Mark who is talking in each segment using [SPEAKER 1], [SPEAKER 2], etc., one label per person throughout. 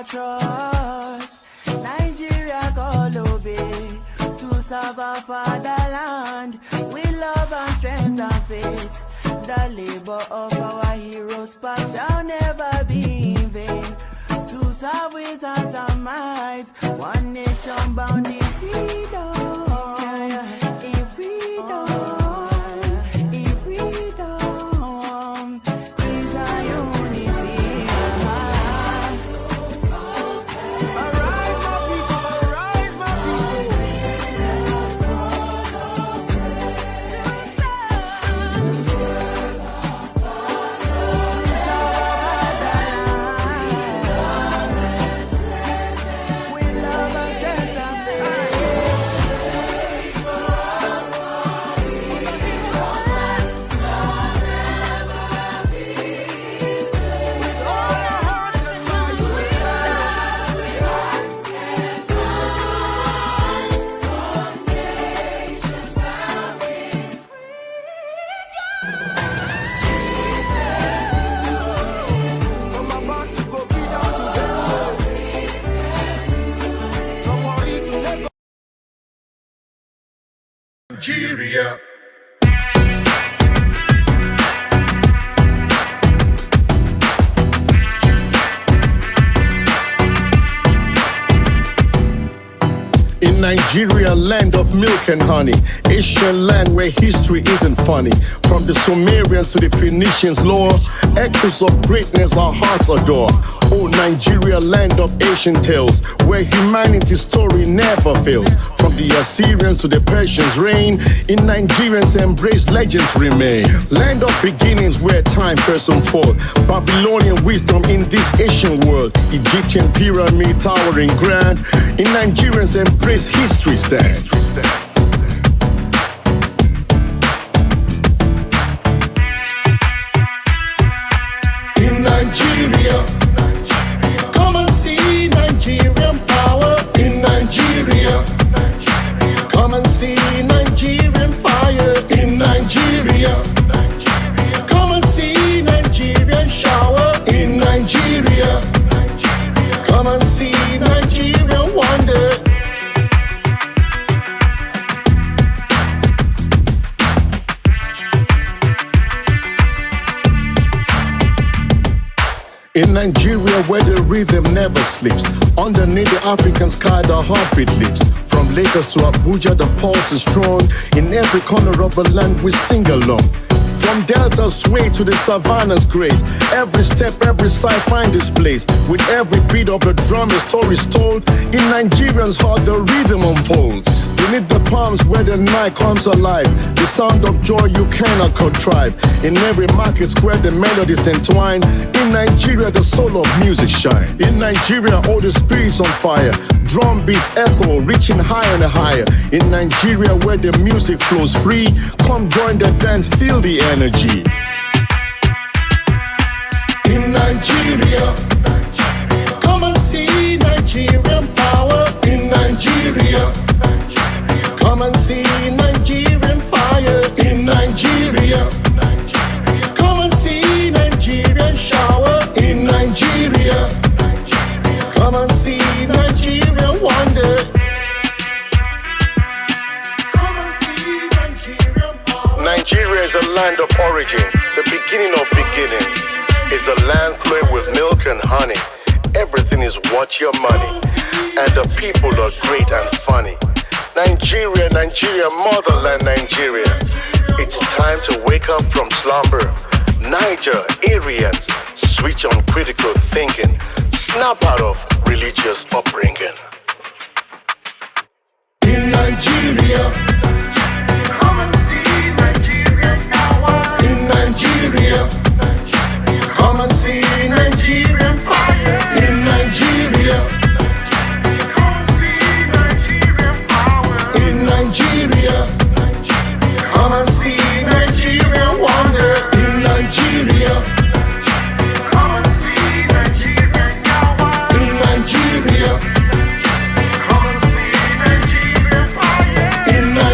[SPEAKER 1] patriots. Nigeria call obey to serve our fatherland with love and strength and faith. The labor of our heroes past shall never be in vain. To serve with heart and might, one nation bound in freedom. In freedom. In freedom. Peace and unity. Arise my people, arise my
[SPEAKER 2] Nigeria. In Nigeria, land of milk and honey, Asian land where history isn't funny. From the Sumerians to the Phoenicians' lore, echoes of greatness our hearts adore. Oh, Nigeria, land of Asian tales, where humanity's story never fails. From the Assyrians to the Persians' reign, in Nigerians embrace legends remain. Land of beginnings where time first unfold. Babylonian wisdom in this Asian world. Egyptian pyramid towering grand. In Nigerians embrace history stands. In Nigeria, come and see Nigerian power. In Nigeria, come and see Nigerian fire. In Nigeria, come and see Nigerian shower. In Nigeria, come and see Nigerian wonder. In Nigeria, where the rhythm never sleeps, underneath the African sky, the heartbeat leaps. From Lagos to Abuja, the pulse is strong. In every corner of the land, we sing along. From Delta's sway to the Savannah's grace, every step, every side find this place. With every beat of the drum, a story is told. In Nigerians' heart, the rhythm unfolds. Beneath the palms where the night comes alive, the sound of joy you cannot contrive. In every market square, the melodies entwine. In Nigeria, the soul of music shines. In Nigeria, all the spirits on fire. Drum beats echo, reaching higher and higher. In Nigeria, where the music flows free, come join the dance, feel the energy. In Nigeria, come and see Nigerian power. In Nigeria, come and see Nigerian fire. In Nigeria, come and see Nigerian shower. In Nigeria, come and see Nigerian wonder. Come and see Nigerian power. Nigeria is a land of origin, the beginning of beginning. It's a land flowing with milk and honey. Everything is worth your money, and the people are great and funny. Nigeria, Nigeria, motherland Nigeria. It's time to wake up from slumber. Nigerians, switch on critical thinking. Snap out of religious upbringing. In Nigeria, come and see Nigerian power. In Nigeria, come and see Nigerian fire. In Nigeria, come and see Nigerian power. In Nigeria, come and see Nigerian wonder. In Nigeria, come and see Nigerian power. In Nigeria, come and see Nigerian fire. In Nigeria,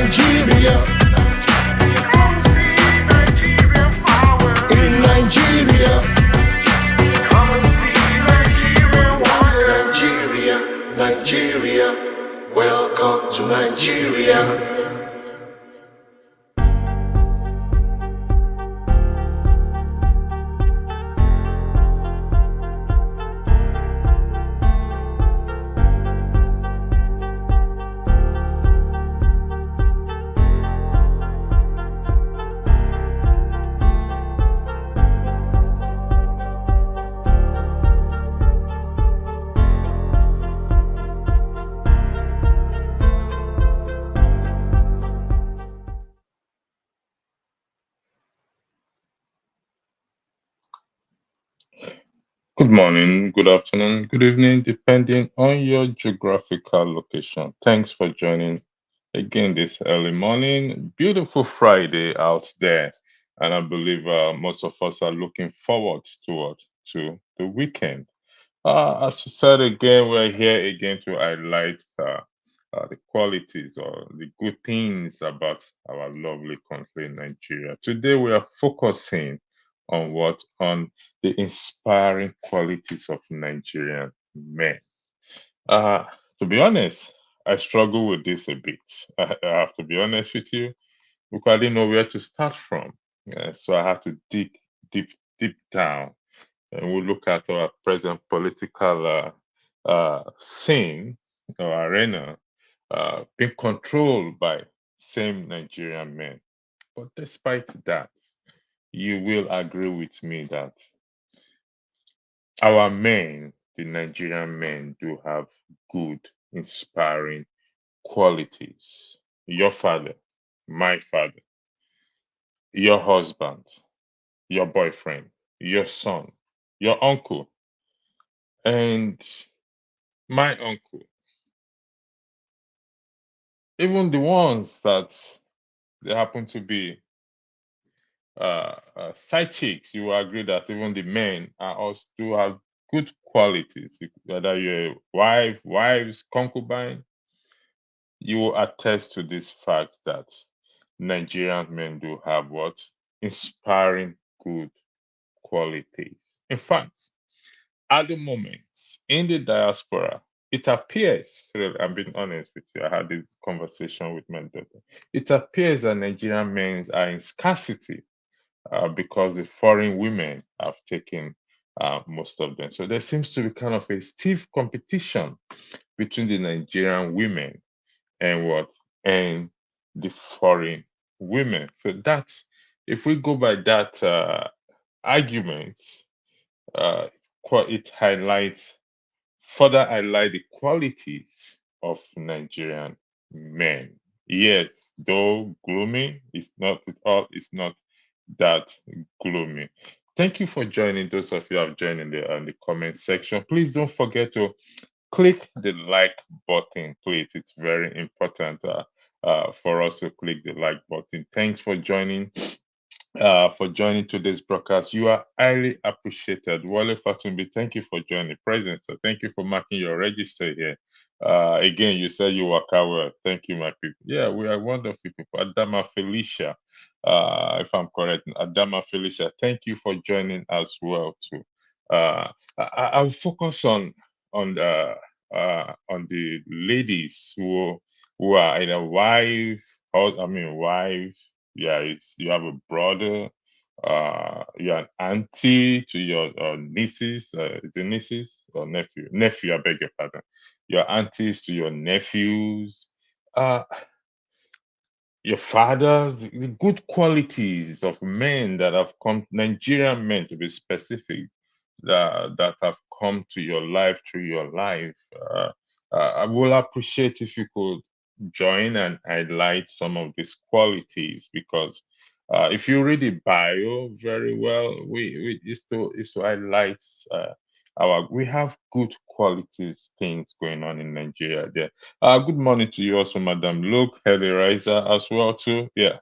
[SPEAKER 3] Good morning, good afternoon, good evening, depending on your geographical location. Thanks for joining again this early morning. Beautiful Friday out there. And I believe most of us are looking forward to the weekend. As you said again, we're here again to highlight the qualities or the good things about our lovely country, Nigeria. Today, we are focusing on what? On the inspiring qualities of Nigerian men. Uh, to be honest, I struggle with this a bit. I have to be honest with you because I didn't know where to start from. So I had to dig deep, deep down and we look at our present political scene or arena being controlled by same Nigerian men. But despite that, you will agree with me that our men, the Nigerian men, do have good, inspiring qualities. Your father, my father, your husband, your boyfriend, your son, your uncle, and my uncle, even the ones that they happen to be side chicks, you will agree that even the men are also do have good qualities. Whether you're a wives, concubine, you will attest to this fact that Nigerian men do have what? Inspiring good qualities. In fact, at the moment, in the diaspora, it appears, really, I'm being honest with you, I had this conversation with my daughter. It appears that Nigerian men are in scarcity because the foreign women have taken most of them. So there seems to be kind of a stiff competition between the Nigerian women and what? And the foreign women. So that's, if we go by that argument, uh, it highlights further highlight the qualities of Nigerian men. Yes, though gloomy, it's not at all, it's not that gloomy. Thank you for joining. Those of you who have joined in the comment section. Please don't forget to click the like button, please. It's very important for us to click the like button. Thanks for joining today's broadcast. You are highly appreciated. Wale Fatumbi, thank you for joining the presence. So thank you for marking your register here. Again, you said you work out well. Thank you, my people. Yeah, we are wonderful people. Adama Felicia, if I'm correct, Adama Felicia, thank you for joining as well too. I'll focus on the ladies who are either wife, yeah, you have a brother, you're an auntie to your nieces, is it nieces or nephew? Nephew, I beg your pardon. Your aunties to your nephews, uh, your fathers, the good qualities of men that have come, Nigerian men to be specific, that have come to your life through your life. I will appreciate if you could join and highlight some of these qualities because if you read the bio very well, we is to highlight our we have good qualities things going on in Nigeria there. Good morning to you also, Madam Luke, Heli Riser as well too. Yeah,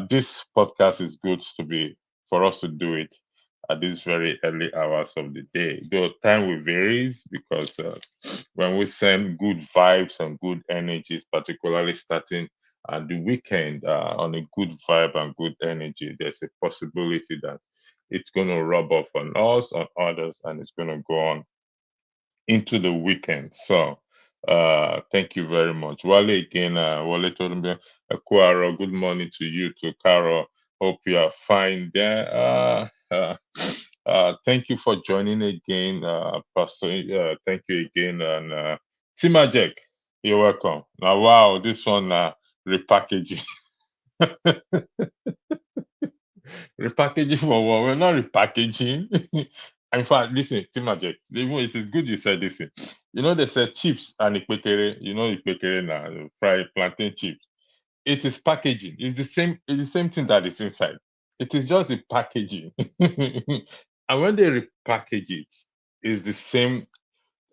[SPEAKER 3] this podcast is good to be for us to do it at these very early hours of the day. Though time will varies because when we send good vibes and good energies, particularly starting the weekend on a good vibe and good energy, there's a possibility that it's going to rub off on us, on others, and it's going to go on into the weekend. So Thank you very much. Wale again, Wale told me, Kuaro, good morning to you too, Carol. Hope you are fine there. Thank you for joining again, Pastor. Thank you again. And Timajek, you're welcome. Now, wow, this one, repackaging. Repackaging for what? We're not repackaging. In fact, listen, Timajek, even it is good you said this thing. You know, they said chips and ikpekere, you know, ikpekere now, fried plantain chips. It is packaging. It's the same thing that is inside. It is just the packaging. And when they repackage it, it's the same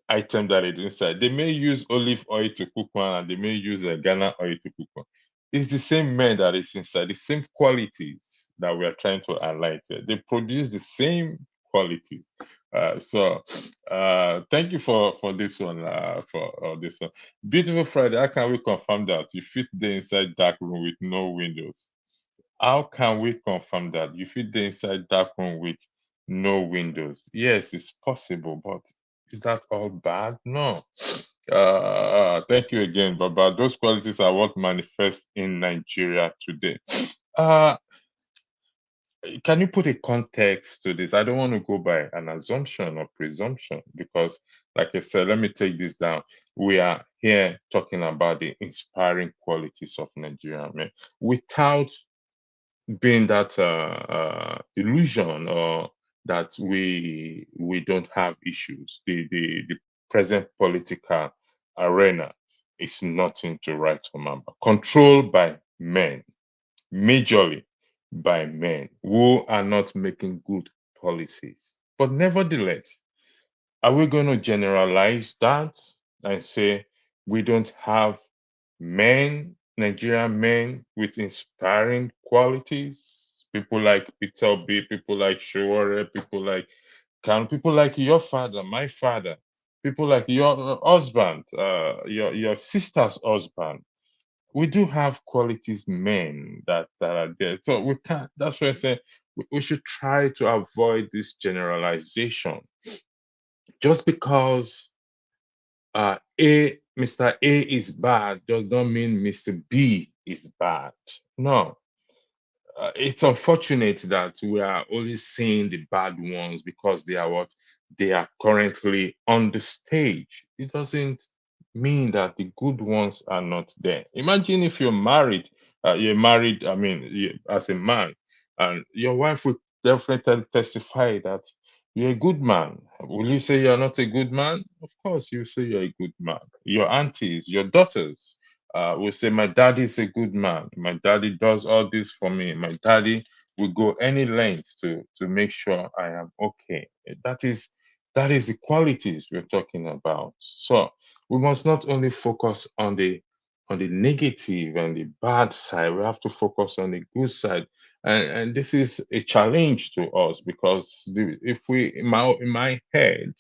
[SPEAKER 3] item that is inside. They may use olive oil to cook one, and they may use Ghana oil to cook one. It's the same men that is inside, the same qualities that we are trying to highlight here. They produce the same qualities. Thank you for this one. For this one, beautiful Friday. How can we confirm that you fit the inside dark room with no windows? How can we confirm that you fit the inside dark room with no windows? Yes, it's possible, but is that all bad? No. Thank you again, Baba. Those qualities are what manifest in Nigeria today. Uh, can you put a context to this? I don't want to go by an assumption or presumption because, like I said, let me take this down. We are here talking about the inspiring qualities of Nigerian men without being that illusion or that we don't have issues. The present political arena is nothing to write home about. Controlled by men, majorly by men who are not making good policies. But nevertheless, are we going to generalize that and say we don't have men, Nigerian men with inspiring qualities? People like Peter B, people like Shore, people like people like your father, my father, people like your husband, your sister's husband. We do have qualities men that are there. So we can't, that's why I say we should try to avoid this generalization. Just because Mr. A is bad does not mean Mr. B is bad. No, it's unfortunate that we are only seeing the bad ones because they are what they are currently on the stage. It doesn't mean that the good ones are not there. Imagine if you're married, I mean, as a man, and your wife would definitely testify that you're a good man. Will you say you're not a good man? Of course, you say you're a good man. Your aunties, your daughters, will say, my daddy is a good man. My daddy does all this for me. My daddy will go any length to make sure I am okay. That is the qualities we're talking about. So we must not only focus on the negative and the bad side, we have to focus on the good side. And this is a challenge to us because if we in my head,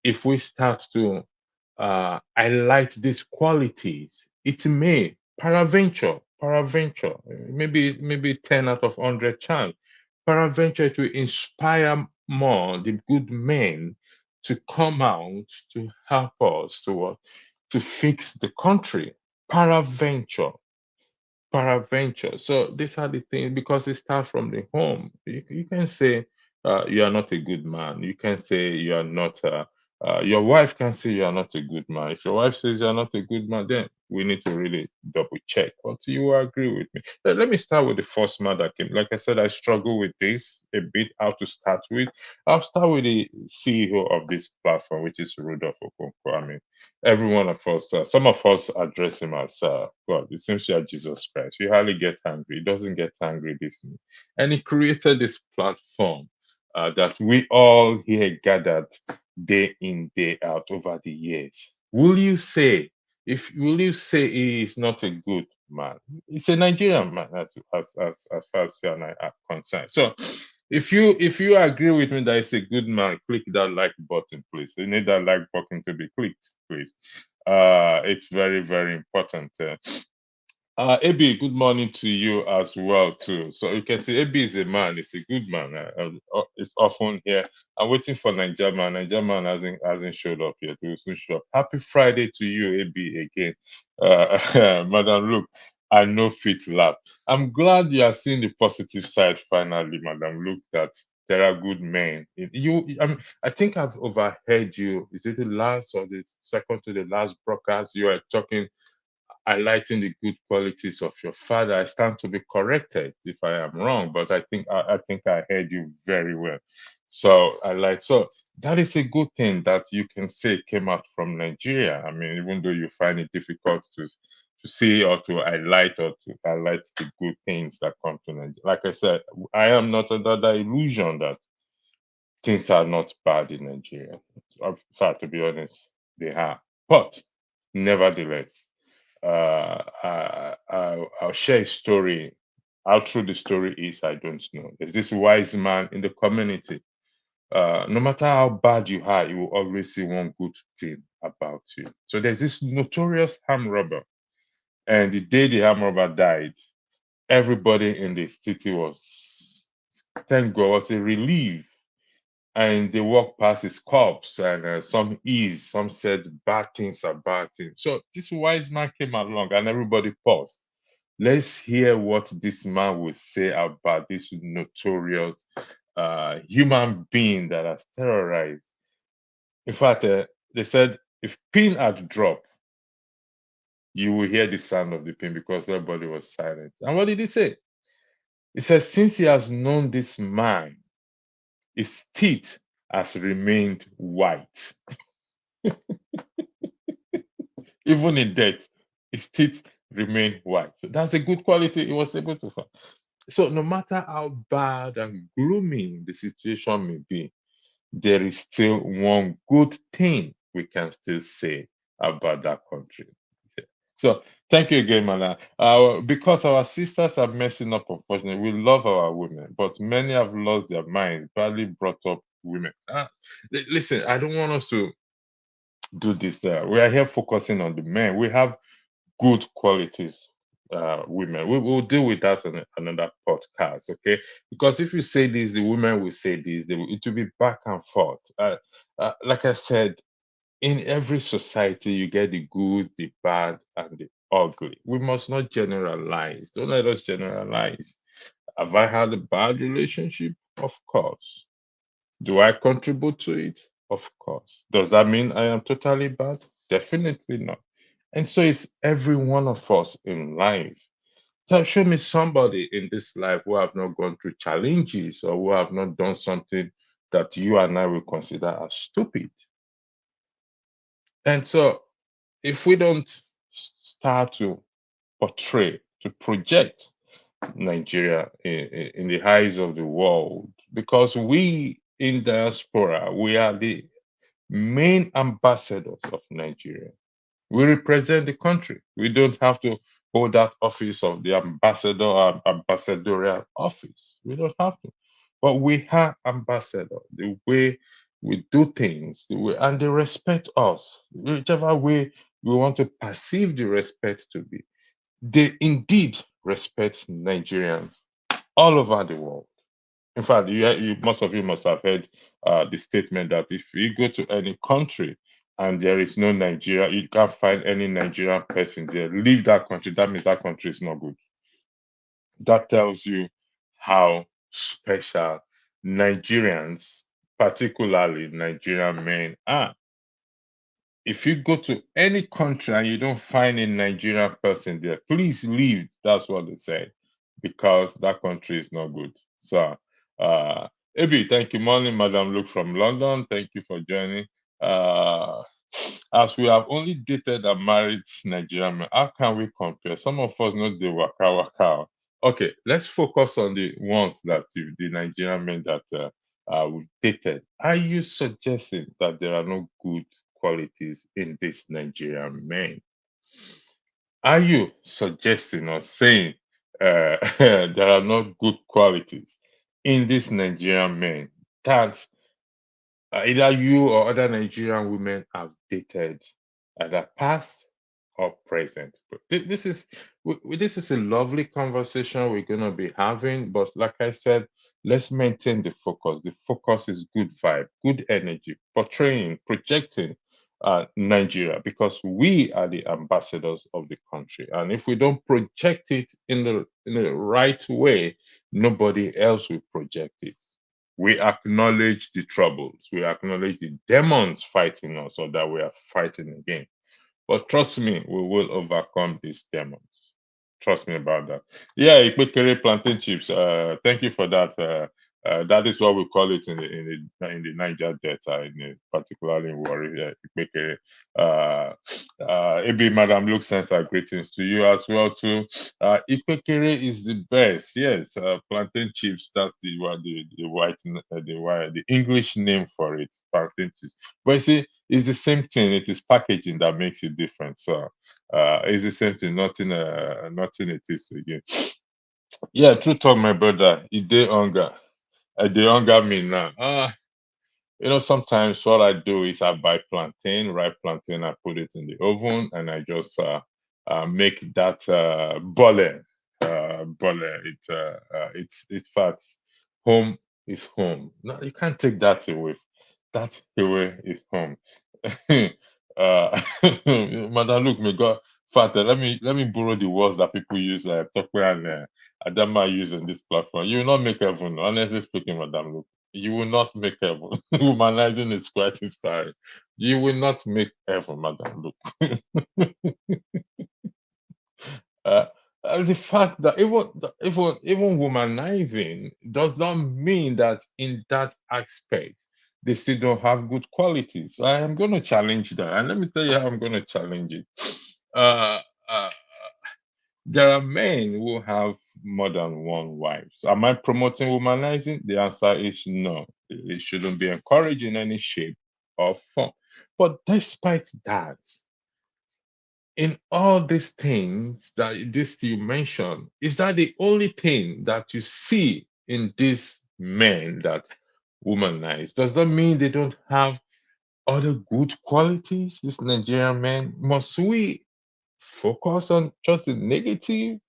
[SPEAKER 3] if we start to highlight these qualities, it may peradventure, maybe 10 out of 100 chance, peradventure to inspire more the good men to come out to help us to what? To fix the country. Peradventure. Peradventure. So these are the things because it starts from the home. You can say you are not a good man. You can say you are not. Your wife can say you are not a good man. If your wife says you are not a good man, then we need to really double check. But you agree with me. Let me start with the first man that came. Like I said, I struggle with this a bit. How to start with? I'll start with the CEO of this platform, which is Rudolph Okonkwo. I mean, every one of us, some of us address him as God. It seems you are Jesus Christ. You hardly get angry. He doesn't get angry this minute. And he created this platform that we all here gathered day in, day out over the years. Will you say he is not a good man? He's a Nigerian man as far as you and I are concerned. So if you agree with me that it's a good man, click that like button, please. You need that like button to be clicked, please. It's very, very important. AB, good morning to you as well too. So you can see AB is a man. He's a good man. It's often here. I'm waiting for Nigerian. Nigerian hasn't showed up yet. He will soon show up. Happy Friday to you, AB again, Madam. Look, I know fit laugh. I'm glad you are seeing the positive side finally, Madam. Look, that there are good men. I think I've overheard you. Is it the last or the second to the last broadcast? You are talking highlighting the good qualities of your father. I stand to be corrected if I am wrong, but I think I heard you very well. So so that is a good thing that you can say came out from Nigeria. I mean, even though you find it difficult to see or to highlight the good things that come to Nigeria. Like I said, I am not under the illusion that things are not bad in Nigeria. In fact, to be honest, they are. But nevertheless, I'll share a story. How true the story is, I don't know. There's this wise man in the community. No matter how bad you are, you will always see one good thing about you. So there's this notorious arm robber, and the day the arm robber died, everybody in the city was, thank God, was a relief, and they walked past his corpse, and some said bad things about him. So this wise man came along, and everybody paused. Let's hear what this man will say about this notorious human being that has terrorized. In fact, they said if pin had dropped, you will hear the sound of the pin because everybody was silent. And what did he say? He said, since he has known this man, his teeth has remained white. Even in death, his teeth remain white. So that's a good quality he was able to find. So no matter how bad and gloomy the situation may be, there is still one good thing we can still say about that country. So thank you again, Mana. Because our sisters are messing up, unfortunately, we love our women, but many have lost their minds, badly brought up women. Listen, I don't want us to do this there. We are here focusing on the men. We have good qualities, women. We will deal with that on another podcast, okay? Because if you say this, the women will say this. It will be back and forth. Like I said, in every society, you get the good, the bad, and the ugly. We must not generalize. Don't let us generalize. Have I had a bad relationship? Of course. Do I contribute to it? Of course. Does that mean I am totally bad? Definitely not. And so it's every one of us in life. So show me somebody in this life who have not gone through challenges or who have not done something that you and I will consider as stupid. And so if we don't start to portray, to project Nigeria in the eyes of the world, because we in diaspora, we are the main ambassadors of Nigeria. We represent the country. We don't have to hold that office of the ambassador or ambassadorial office. We don't have to. But we are ambassador. The way we do things, and they respect us, whichever way we want to perceive the respect to be. They indeed respect Nigerians all over the world. In fact, most of you must have heard the statement that if you go to any country and there is no Nigeria, you can't find any Nigerian person there. Leave that country. That means that country is not good. That tells you how special Nigerians, particularly Nigerian men, are. If you go to any country and you don't find a Nigerian person there, please leave. That's what they say, because that country is not good. So, Abi, thank you. Morning, Madam Luke from London. Thank you for joining. Uh, as we have only dated and married Nigerian men, how can we compare? Some of us know the waka waka. Okay, let's focus on the ones that the Nigerian men that we've dated. Are you suggesting that there are no good qualities in this Nigerian men? Are you suggesting or saying there are not good qualities in this Nigerian men that either you or other Nigerian women have dated at the past or present. But this is a lovely conversation we're gonna be having. But like I said, let's maintain the focus. The focus is good vibe, good energy, portraying, projecting Nigeria, because we are the ambassadors of the country. And if we don't project it in the right way, nobody else will project it. We acknowledge the troubles, we acknowledge the demons fighting us or that we are fighting against. But trust me, we will overcome these demons. Trust me about that. Yeah, Ipekere plantain chips. Thank you for that. That is what we call it in the Niger Delta, particularly in Warri. Ipekere. Maybe Madam Luke sends our greetings to you as well too. Ipekere is the best. Yes, plantain chips. That's the English name for it. Plantain chips. But you see, it's the same thing. It is packaging that makes it different. So it's the same thing. Nothing it is again. Yeah, true talk, my brother. It dey hunger. Dey hunger me now. Sometimes what I do is I buy plantain, ripe plantain, I put it in the oven, and I just make that bole. Bole. It's fat. Home is home. No, you can't take that away. That away is home. Madam, look, may God, Father, let me borrow the words that people use, Tokwe and Adama use in this platform. You will not make heaven, honestly speaking, Madam, look. You will not make heaven. Humanizing is quite inspiring. You will not make heaven, Madam, look. uh, the fact that even womanizing does not mean that in that aspect they still don't have good qualities. I am going to challenge that, and let me tell you how I'm going to challenge it. Uh, uh, there are men who have more than one wife. Am I promoting womanizing? The answer is no. It shouldn't be encouraged in any shape or form. But despite that, in all these things that this you mentioned, is that the only thing that you see in these men that womanize? Does that mean they don't have other good qualities? These Nigerian men, must we focus on just the negative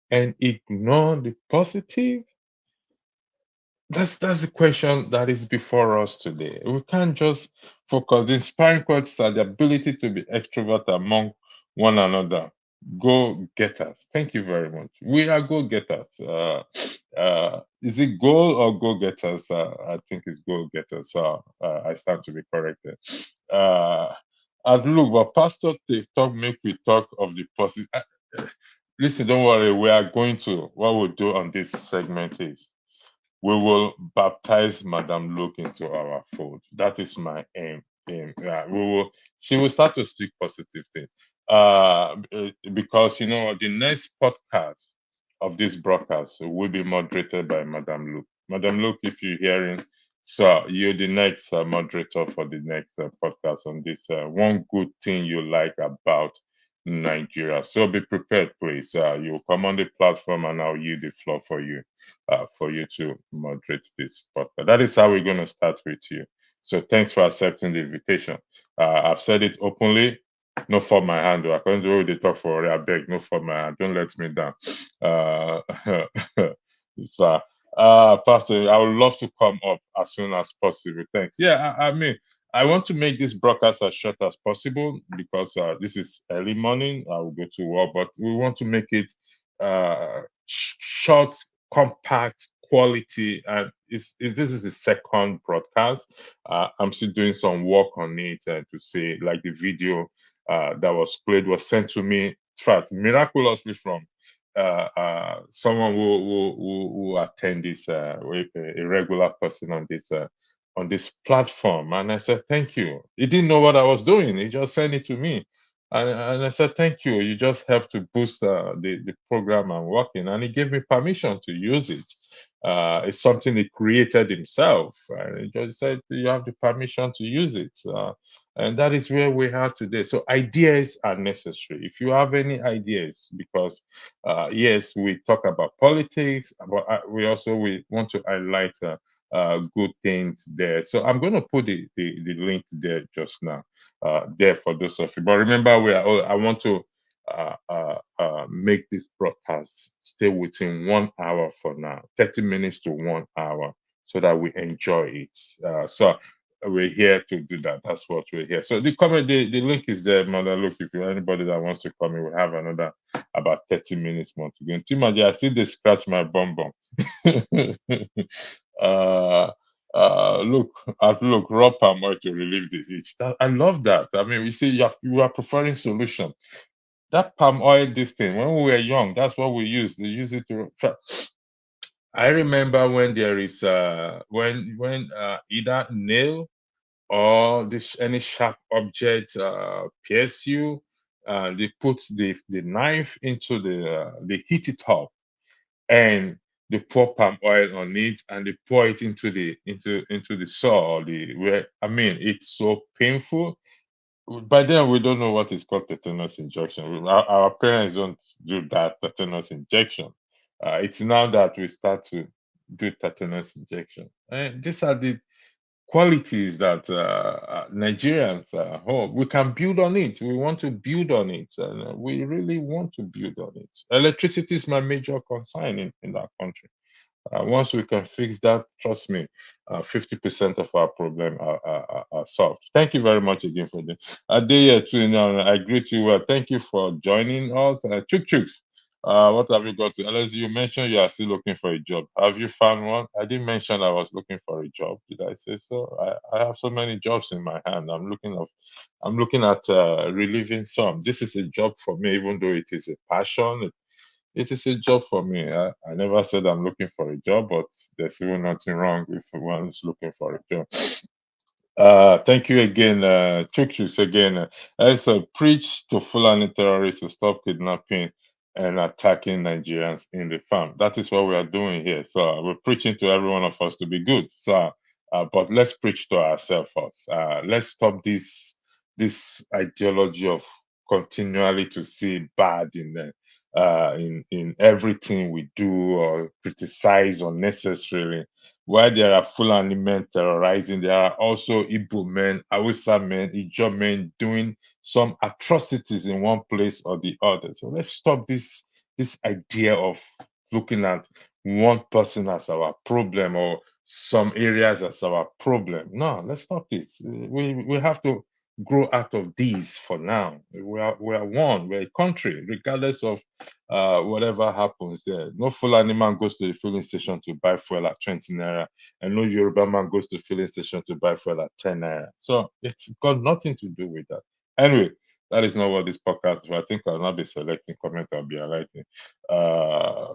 [SPEAKER 3] and ignore the positive? That's the question that is before us today. We can't just focus. The inspiring qualities are the ability to be extrovert among one another. Go getters. Thank you very much. We are go getters. Is it goal or go getters? I think it's go getters. I stand to be corrected. Uh, and look, but Pastor talk make we talk of the positive. Listen, don't worry. We are going to. What we'll do on this segment is we will baptize Madame Luke into our fold. That is my aim. Yeah, she will start to speak positive things. Because the next podcast of this broadcast will be moderated by Madame Luke. Madame Luke, if you're hearing, so you're the next moderator for the next podcast on this one good thing you like about Nigeria. So be prepared, please. You'll come on the platform and I'll yield the floor for you to moderate this podcast. That is how we're going to start with you. So thanks for accepting the invitation. I've said it openly. No for my hand. I can't do the talk for I beg. No for my hand. Don't let me down. Uh, so, Pastor, I would love to come up as soon as possible. Thanks. Yeah, I mean, I want to make this broadcast as short as possible because this is early morning. I will go to work, but we want to make it short, compact, quality. And this is the second broadcast. I'm still doing some work on it to see, like the video that was played was sent to me, in fact, miraculously from someone who attend this a regular person on this platform, and I said thank you. He didn't know what I was doing. He just sent it to me, and I said thank you. You just helped to boost the program I'm working, and he gave me permission to use it. It's something he created himself, and he just said you have the permission to use it. And that is where we are today. So ideas are necessary. If you have any ideas, because yes, we talk about politics, but we want to highlight good things there. So I'm going to put the link there just now, there for those of you. But remember, I want to make this broadcast stay within 1 hour for now, 30 minutes to 1 hour, so that we enjoy it. So we're here to do that. That's what we're here. So the link is there, mother. Look, if you anybody that wants to come in, we have another about 30 minutes more to go. Timaji, I still they scratch my bum bum. uh look, raw palm oil to relieve the itch. I love that. I mean, we see you are preferring solution. That palm oil, this thing, when we were young, that's what we used. They use it to. I remember when there is when either nail or this any sharp object pierce you, they put the knife into they heat it up, and they pour palm oil on it, and they pour it into the saw or the where I mean it's so painful. By then we don't know what is called tetanus injection. Our parents don't do that tetanus injection. It's now that we start to do tetanus injection, and these are the qualities that Nigerians hold. We can build on it. We want to build on it, and we really want to build on it. Electricity is my major concern in that country. Once we can fix that, trust me, 50% of our problem are solved. Thank you very much again for this. Adeya too, now I greet you well. Thank you for joining us. Chuk Chuks, what have you got to? Unless you mentioned you are still looking for a job. Have you found one? I didn't mention I was looking for a job. Did I say so? I have so many jobs in my hand. I'm looking at relieving some. This is a job for me, even though it is a passion. It is a job for me. I never said I'm looking for a job, but there's even nothing wrong if one's looking for a job. Thank you again, Chukchus again. Also, preach to Fulani terrorists to stop kidnapping and attacking Nigerians in the farm. That is what we are doing here. So we're preaching to every one of us to be good. So, but let's preach to ourselves first. Let's stop this ideology of continually to see bad in everything we do or criticize unnecessarily. While there are Fulani men terrorizing, there are also Igbo men, Hausa men, Ijaw men doing some atrocities in one place or the other. So let's stop this idea of looking at one person as our problem or some areas as our problem. No, let's stop this. We have to grow out of these for now. We are one. We're a country, regardless of whatever happens there. No Fulani man goes to the filling station to buy fuel at 20 naira, and no Yoruba man goes to the filling station to buy fuel at 10 naira. So it's got nothing to do with that. Anyway, that is not what this podcast is. I think I'll not be selecting comment, I'll be highlighting.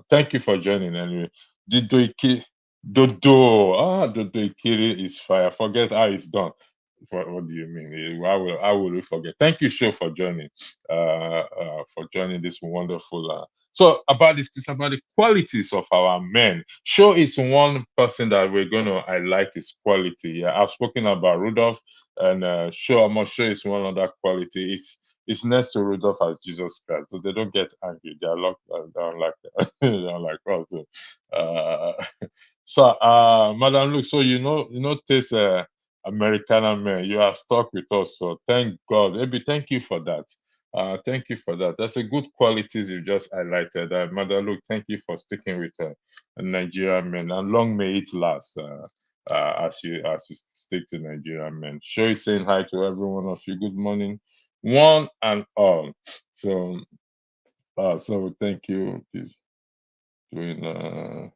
[SPEAKER 3] Thank you for joining anyway. Dodo Ikiri is fire. Forget how it's done. What do you mean? How will we forget? Thank you, Show, for joining this wonderful. So about this, it's about the qualities of our men. Show is one person that we're going to highlight his quality. Yeah, I've spoken about Rudolph, and Show, I'm not sure is one other quality. It's next to Rudolph as Jesus Christ, so they don't get angry. They are like they're unlike us. So, Madam Luke, so taste. Americana man, you are stuck with us. So thank God. Maybe thank you for that. Thank you for that. That's a good qualities you just highlighted. Mother Luke, thank you for sticking with Nigerian men, and long may it last. As you stick to Nigerian men. Sure, is saying hi to every one of you. Good morning, one and all. So, so thank you. Please doing.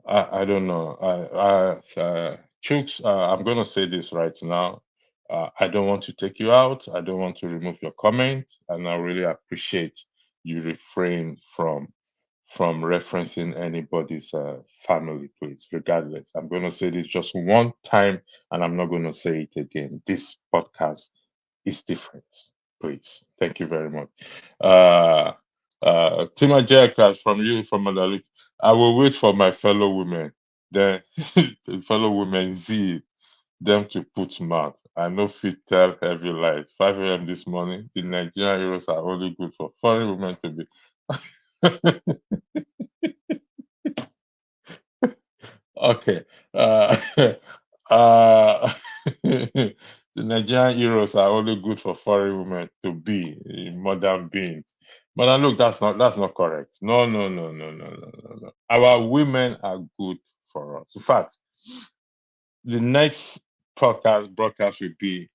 [SPEAKER 3] I don't know. Chooks, I'm going to say this right now. I don't want to take you out. I don't want to remove your comment, and I really appreciate you refrain from referencing anybody's family, please. Regardless, I'm going to say this just one time, and I'm not going to say it again. This podcast is different, please. Thank you very much. Uh, Tima Jackass from you from Madalik. I will wait for my fellow women. Then the fellow women Z them to put mouth. I know fit tell heavy lies. 5 a.m. this morning, the Nigerian heroes are only good for foreign women to be. Okay. Uh, uh, The Nigerian heroes are only good for foreign women to be modern beings. But look, that's not correct. No, no, no, no, no, no, no, no. Our women are good for us. In fact, the next broadcast will be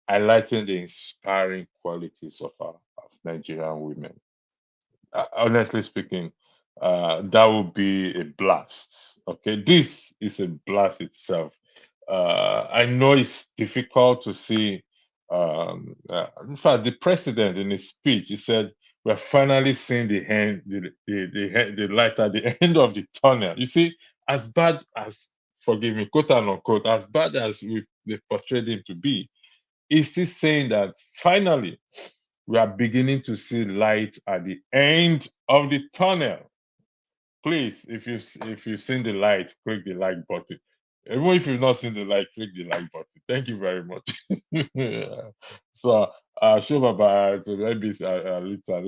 [SPEAKER 3] highlighting the inspiring qualities of Nigerian women. Honestly speaking, that would be a blast. Okay, this is a blast itself. I know it's difficult to see. In fact, the president in his speech, he said, "We're finally seeing the end, the light at the end of the tunnel." You see, as bad as, forgive me, quote and unquote, as bad as they portrayed him to be, he's still saying that finally we are beginning to see light at the end of the tunnel. Please, if you've seen the light, click the like button. Even if you've not seen the light, click the like button. Thank you very much. So, show baba. So maybe little.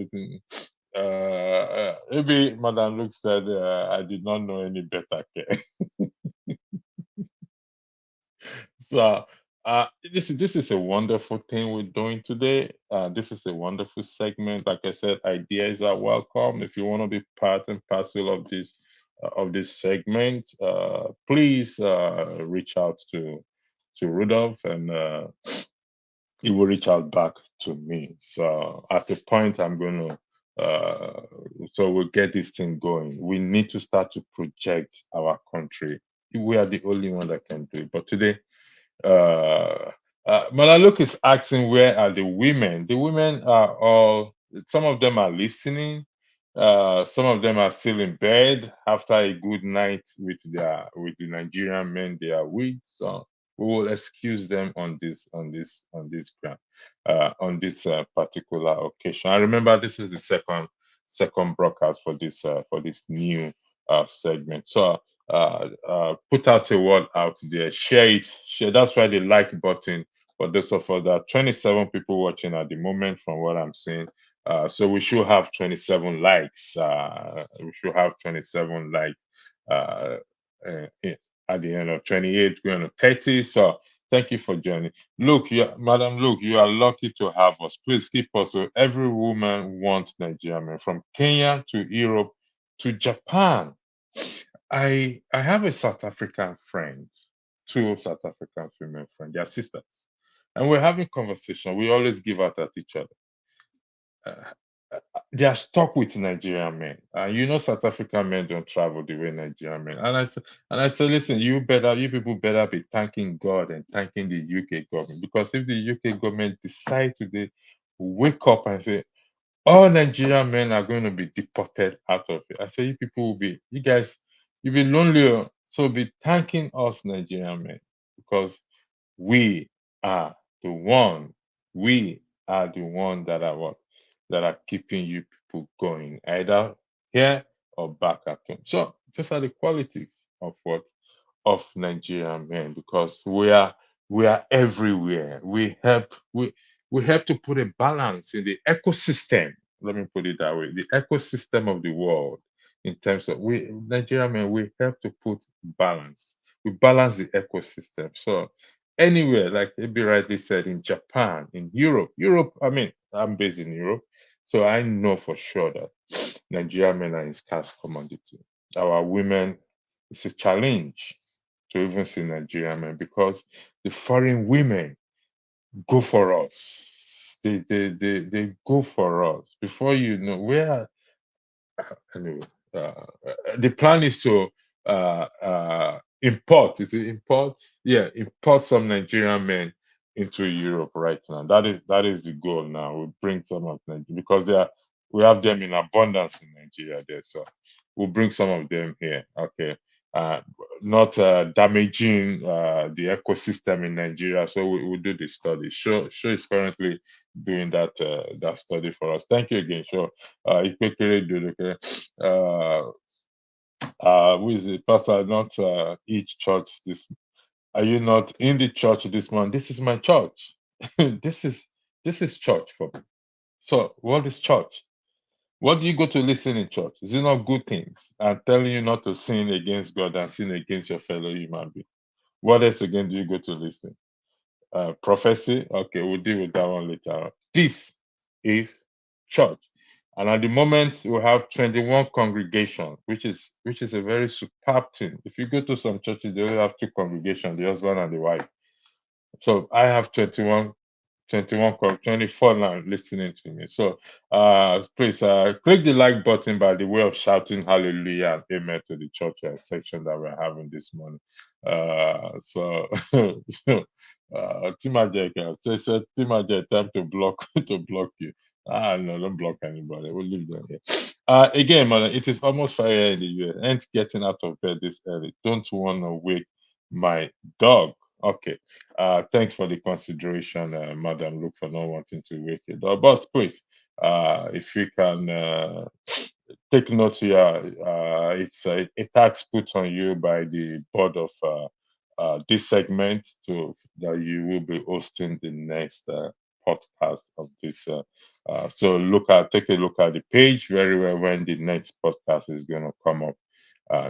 [SPEAKER 3] Maybe Madam Luke said, "I did not know any better care." So this is a wonderful thing we're doing today. This is a wonderful segment. Like I said, ideas are welcome. If you want to be part and parcel of this segment, please reach out to Rudolph, and he will reach out back to me. So at the point, I'm going to. So we'll get this thing going. We need to start to project our country. We are the only one that can do it. But today, uh, Malaluk is asking, where are the women? The women are all, some of them are listening. Some of them are still in bed after a good night with the Nigerian men they are with. So we will excuse them on this ground, on this particular occasion. I remember this is the second broadcast for this new segment. So put out a word out there, share it, share. That's why the like button. For those of us, that 27 people watching at the moment, from what I'm seeing. So we should have 27 likes. We should have 27 likes uh, at the end of 28, going to 30. So thank you for joining. Look, Madam Luke, you are lucky to have us. Please keep us. So every woman wants Nigerian men, from Kenya to Europe to Japan. I have a South African friend, two South African female friends, they are sisters, and we're having conversation. We always give out at each other. They are stuck with Nigerian men. South African men don't travel the way Nigerian men. And I said, listen, you people better be thanking God and thanking the UK government, because if the UK government decide today, wake up and say all Nigerian men are going to be deported out of it, I say you guys, you'll be lonely. So be thanking us Nigerian men, because we are the one. We are the one that are what? That are keeping you people going, either here or back at home. So these are the qualities of what? Of Nigerian men, because we are everywhere. We help to put a balance in the ecosystem. Let me put it that way. The ecosystem of the world, in terms of, we Nigerian men, we help to put balance. We balance the ecosystem. So anywhere, like Ebi rightly said, in Japan, in Europe, I mean, I'm based in Europe, so I know for sure that Nigerian men are in scarce commodity. Our women, it's a challenge to even see Nigerian men, because the foreign women go for us. They go for us. Before you know, anyway, the plan is to import. Is it import? Yeah, import some Nigerian men into Europe right now. That is the goal now. We bring some of them, because we have them in abundance in Nigeria there. So we'll bring some of them here. Okay. Uh, Not damaging the ecosystem in Nigeria. So we'll do the study. Show is currently doing that study for us. Thank you again. Sure. Ikpekere Dodoke. Who is it? Pastor, not each church this. Are you not in the church this month? This is my church. this is church for me. So what is church? What do you go to listen in church? Is it not good things? I'm telling you not to sin against God and sin against your fellow human being. What else again do you go to listen? prophecy. Okay, we'll deal with that one later on. This is church. And at the moment, we have 21 congregations, which is a very superb thing. If you go to some churches, they only have two congregations, the husband and the wife. So I have 21, 24 now listening to me. So please click the like button by the way of shouting hallelujah and amen to the church section that we're having this morning. So Timajek says Timajek, time to block to block you. No, don't block anybody. We'll leave them here. Again, man, it is almost 5 a.m. in the US. Ain't getting out of bed this early. Don't want to wake my dog. Okay. Thanks for the consideration, Madam Luke, for not wanting to wake it up. But please, if you can take note here, it's a tax put on you by the board of this segment to that you will be hosting the next podcast of this. So take a look at the page very well when the next podcast is going to come up.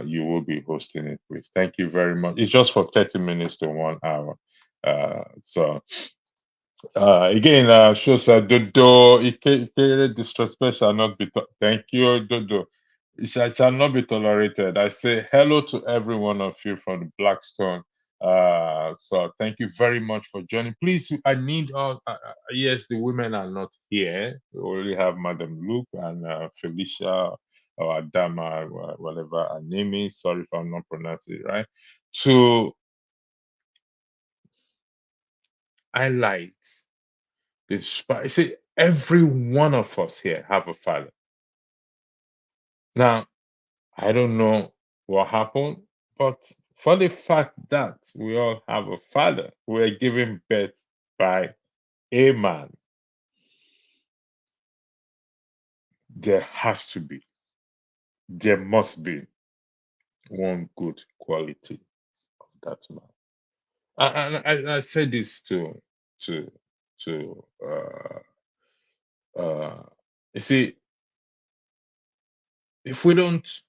[SPEAKER 3] You will be hosting it, please. Thank you very much. It's just for 30 minutes to 1 hour. So again, shows Dodo, disrespect shall not be. Thank you, Dodo. It shall not be tolerated. I say hello to every one of you from the Blackstone. So thank you very much for joining. Please, I need all. Yes, the women are not here. We only have Madam Luke and Felicia or Adama, whatever her name is. Sorry if I'm not pronouncing it right. To highlight see, every one of us here have a father. Now, I don't know what happened, but for the fact that we all have a father, we are given birth by a man, there must be one good quality of that man. I said this to to you see, if we don't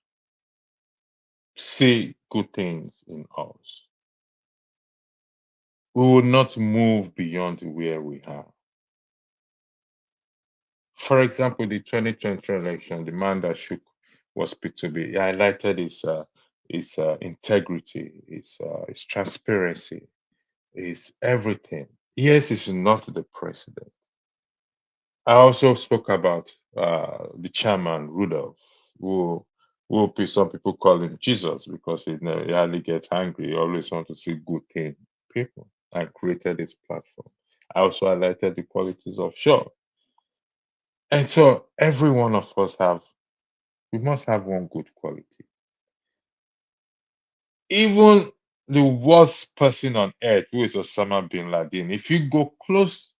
[SPEAKER 3] see good things in us, we will not move beyond where we are. For example, the 2020 election, the man that shook was P2B. He highlighted his integrity, his transparency, his everything. Yes, he's not the president. I also spoke about the chairman, Rudolph, some people call him Jesus because he hardly gets angry. He always wants to see good thing in people and created this platform. I also highlighted the qualities of Shaw. And so every one of us we must have one good quality. Even the worst person on earth, who is Osama bin Laden, if you go close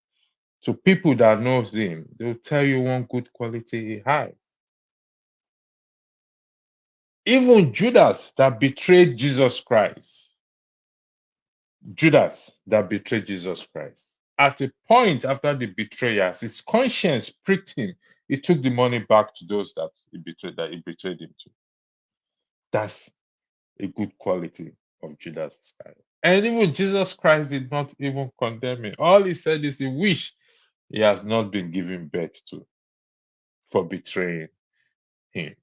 [SPEAKER 3] to people that knows him, they'll tell you one good quality he has. Even Judas that betrayed Jesus Christ, at a point after the betrayals, his conscience pricked him. He took the money back to those that he betrayed him to. That's a good quality of Judas Iscariot. And even Jesus Christ did not even condemn him. All he said is he wished he has not been given birth to for betraying him.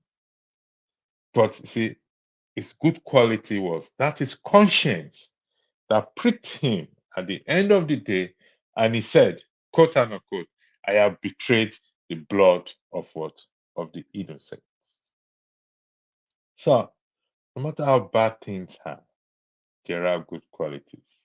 [SPEAKER 3] But see, his good quality was that his conscience that pricked him at the end of the day, and he said, quote unquote, I have betrayed the blood of what? Of the innocent. So no matter how bad things are, there are good qualities.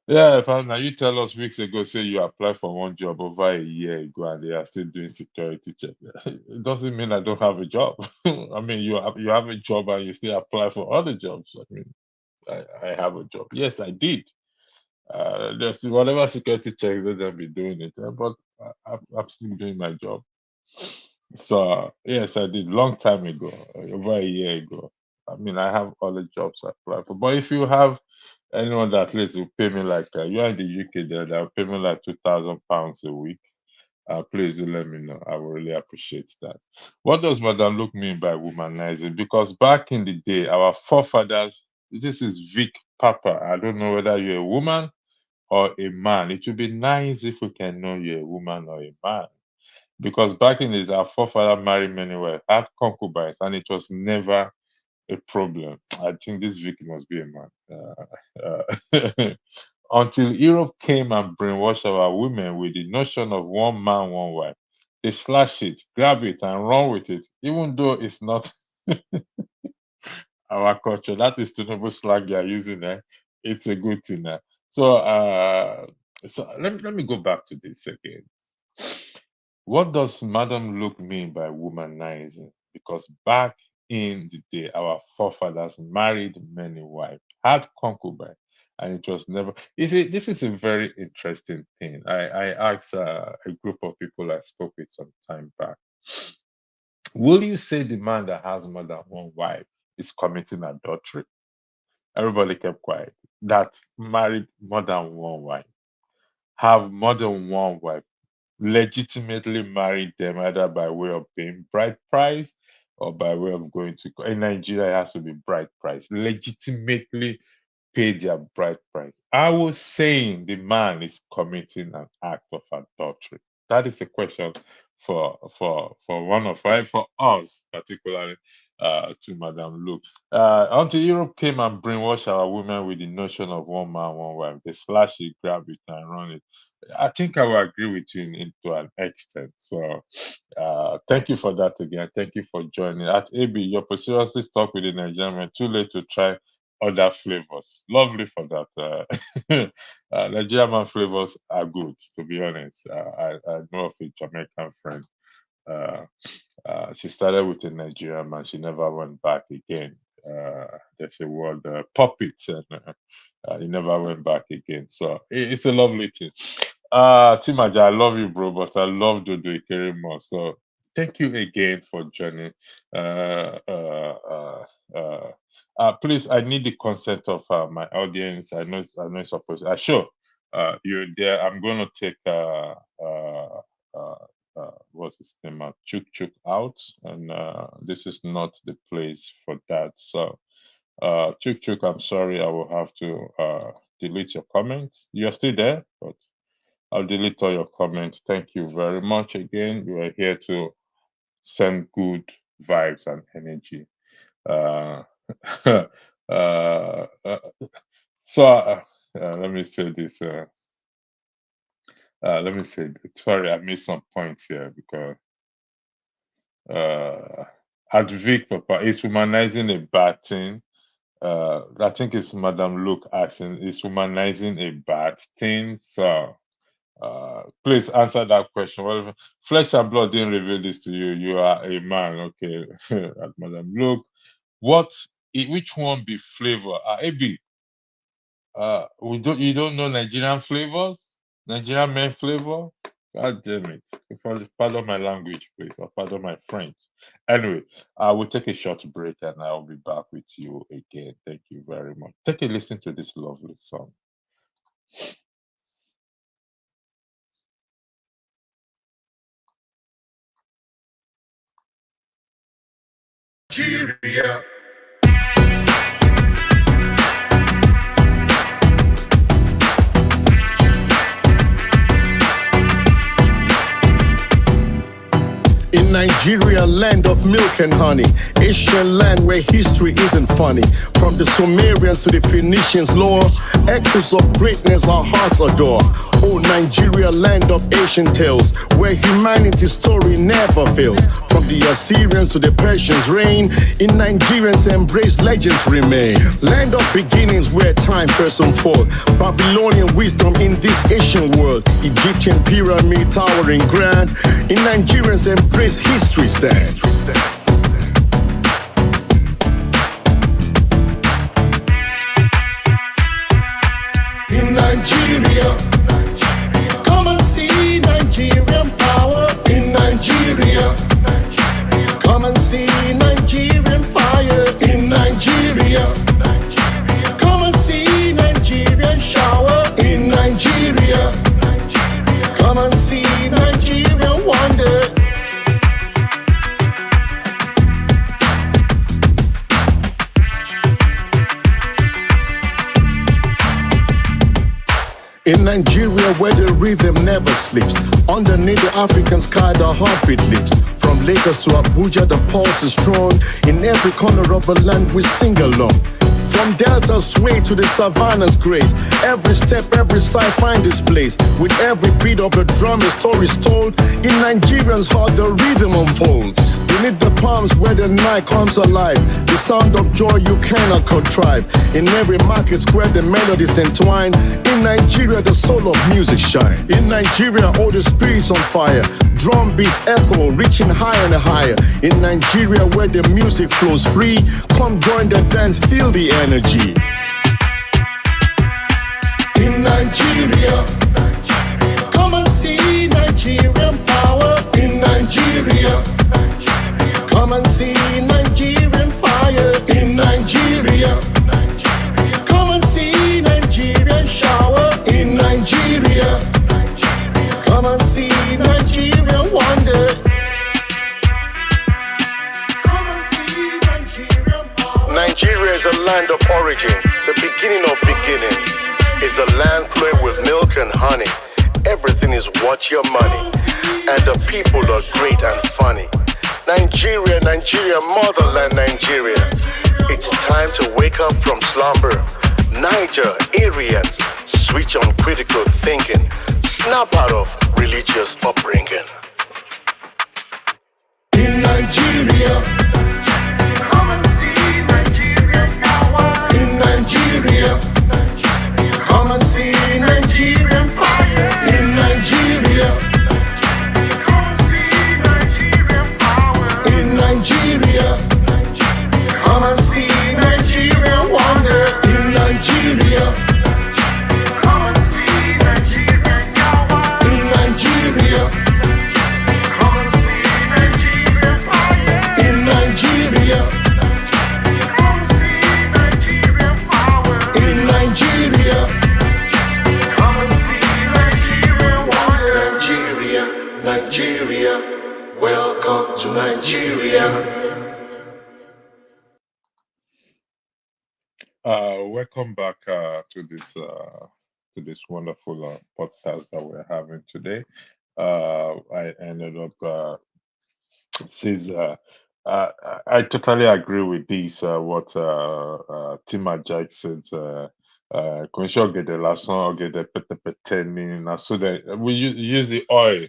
[SPEAKER 3] Yeah, now you tell us weeks ago, say you applied for one job over a year ago and they are still doing security check. It doesn't mean I don't have a job. I mean, you have a job and you still apply for other jobs. I mean, I have a job. Yes, I did. There's whatever security checks that they'll be doing it, but I'm still doing my job. So yes, I did long time ago, over a year ago. I mean, I have all the jobs I apply for. But if you have anyone that at least will pay me like you're in the UK, there they'll pay me like £2,000 a week. Please do let me know. I will really appreciate that. What does Madam Luke mean by womanizing? Because back in the day, our forefathers, this is Vic Papa. I don't know whether you're a woman or a man. It would be nice if we can know you're a woman or a man. Because back in this, our forefather married many wives, had concubines, and it was never a problem. I think this victim must be a man. Until Europe came and brainwashed our women with the notion of one man, one wife. They slash it, grab it, and run with it, even though it's not our culture. That is Tinubu slang you are using there. It's a good thing. So let me go back to this again. What does Madam Look mean by womanizing? Because back in the day, our forefathers married many wives, had concubines, and it was never. You see, this is a very interesting thing. I asked a group of people I spoke with some time back. Will you say the man that has more than one wife is committing adultery? Everybody kept quiet. That married more than one wife, have more than one wife, legitimately married them either by way of paying bride price or by way of going to in Nigeria, it has to be bride price. Legitimately pay their bride price. I was saying the man is committing an act of adultery. That is a question for one of for us particularly to Madam Luke. Until Europe came and brainwashed our women with the notion of one man, one wife, they slash it, grab it, and run it. I think I will agree with you to an extent. So, thank you for that again. Thank you for joining. At AB, you're seriously stuck with the Nigerian. Too late to try other flavors. Lovely for that. Nigerian man flavors are good, to be honest. I know of a Jamaican friend. Uh, she started with a Nigerian man. She never went back again. There's a word, puppets, and he never went back again. So it's a lovely thing. Timaja, I love you, bro, but I love Dodo Ikere more. So thank you again for joining. Please, I need the consent of my audience. I know it's supposed. Sure, you're there. I'm going to take what's his name? Chuk Chuk out, and this is not the place for that. So, Chuk Chuk, I'm sorry, I will have to delete your comments. You're still there, but I'll delete all your comments. Thank you very much again. We are here to send good vibes and energy. Uh, let me say this. Let me say, sorry, I missed some points here because at Vic, Papa, is humanizing a bad thing? I think it's Madam Luke asking, is humanizing a bad thing? So, please answer that question. Well, flesh and blood didn't reveal this to you. You are a man, okay? Madam Luke, which one be flavor? AB, you don't know Nigerian flavors? Nigerian men flavor? God damn it. Pardon my language, please, or pardon my French. Anyway, I will take a short break and I'll be back with you again. Thank you very much. Take a listen to this lovely song.
[SPEAKER 2] Nigeria. In Nigeria, land of milk and honey, Asian land where history isn't funny. From the Sumerians to the Phoenicians' lore, echoes of greatness our hearts adore. Oh, Nigeria, land of Asian tales, where humanity's story never fails. From the Assyrians to the Persians' reign, in Nigerians embrace legends remain. Land of beginnings where time first unfold. Babylonian wisdom in this Asian world. Egyptian pyramid towering grand. In Nigerians embrace history stands. In Nigeria, come and see Nigerian power. In Nigeria, come and see Nigerian fire. In Nigeria, come and see Nigerian shower. In Nigeria, come and see Nigerian wonder. In Nigeria, where the rhythm never sleeps, underneath the African sky, the heartbeat leaps. From Lagos to Abuja, the pulse is strong. In every corner of the land, we sing along. From Delta's sway to the savannah's grace, every step, every side find its place. With every beat of the drum, a story is told. In Nigerians' heart, the rhythm unfolds. Beneath the palms where the night comes alive, the sound of joy you cannot contrive. In every market square, the melodies entwine. In Nigeria, the soul of music shines. In Nigeria, all the spirits on fire. Drum beats echo, reaching higher and higher. In Nigeria, where the music flows free, come join the dance, feel the energy. In Nigeria, come and see Nigerian power. In Nigeria, come and see Nigerian fire. In Nigeria, come and see Nigerian shower. In Nigeria, come and see Nigerian wonder. Come and see Nigerian power. Nigeria is a land of origin, the beginning of beginning. It's a land flowing with milk and honey. Everything is worth your money, and the people are great and funny. Nigeria, Nigeria, motherland Nigeria. It's time to wake up from slumber. Nigerians, switch on critical thinking. Snap out of religious upbringing. In Nigeria, come and see Nigerian power. In Nigeria, come and see Nigerian fire. In Nigeria, come and see Nigerian power. In Nigeria, come and see Nigerian wonder. In Nigeria, come and see Nigerian power. In Nigeria, come and see Nigerian fire. In Nigeria, come and see Nigerian power. In Nigeria, come and see Nigerian wonder. Nigeria, Nigeria, welcome to Nigeria.
[SPEAKER 3] Welcome back to this wonderful podcast that we're having today. I ended up says I totally agree with this. What Tima Jack said. Kò ń ṣọ̀gẹ̀dẹ̀ lásán, ọ̀gẹ̀dẹ̀ pẹ̀tẹ̀pẹ̀tẹ̀ ni. Na so that we use the oil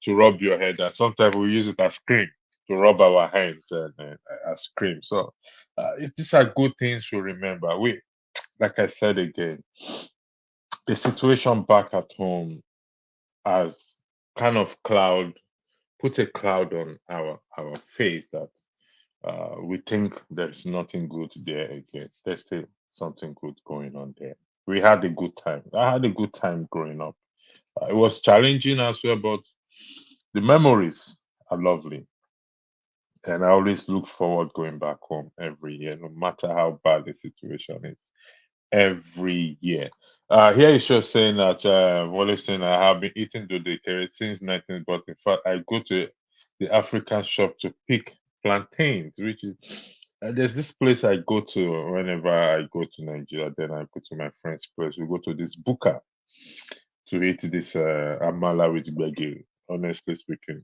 [SPEAKER 3] to rub your head, and sometimes we use it as cream to rub our hands and as cream. So these are good things to remember. Like I said again, the situation back at home has kind of put a cloud on our face that we think there's nothing good there again. There's still something good going on there. We had a good time. I had a good time growing up. It was challenging as well, but the memories are lovely. And I always look forward going back home every year, no matter how bad the situation is. Every year. Here is just saying that Wale saying I have been eating dodekere since 19, but in fact I go to the African shop to pick plantains, which is there's this place I go to whenever I go to Nigeria. Then I go to my friend's place. We go to this buka to eat this amala with gbegiri. Honestly speaking,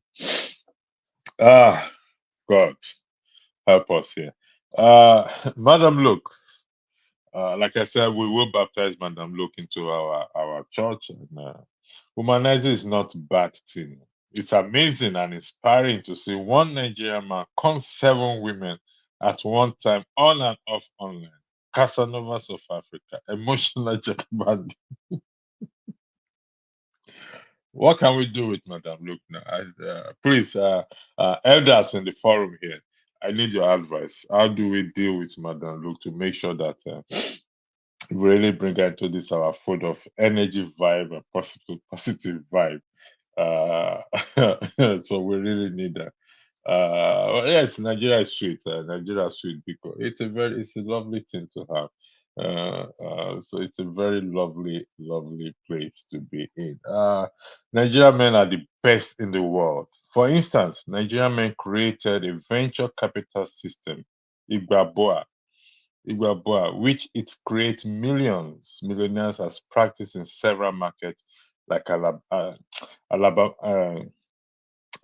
[SPEAKER 3] ah, God help us here. Madam, look. Like I said, we will baptize Madam Luke into our church. And humanizing is not bad thing. It's amazing and inspiring to see one Nigerian man con 7 women at one time, on and off online. Casanovas of Africa, emotional jacoband. What can we do with Madam Luke now? Please, elders in the forum here, I need your advice. How do we deal with Madam Luke to make sure that really bring her into this our food of energy vibe and positive vibe? So we really need that. Yes, Nigeria is sweet. Nigeria is sweet because it's a lovely thing to have. So it's a very lovely place to be in. Nigerian men are the best in the world. For instance, Nigerian men created a venture capital system, Igbaboa. Igbaboa, which it creates millionaires as practice in several markets like Alabama,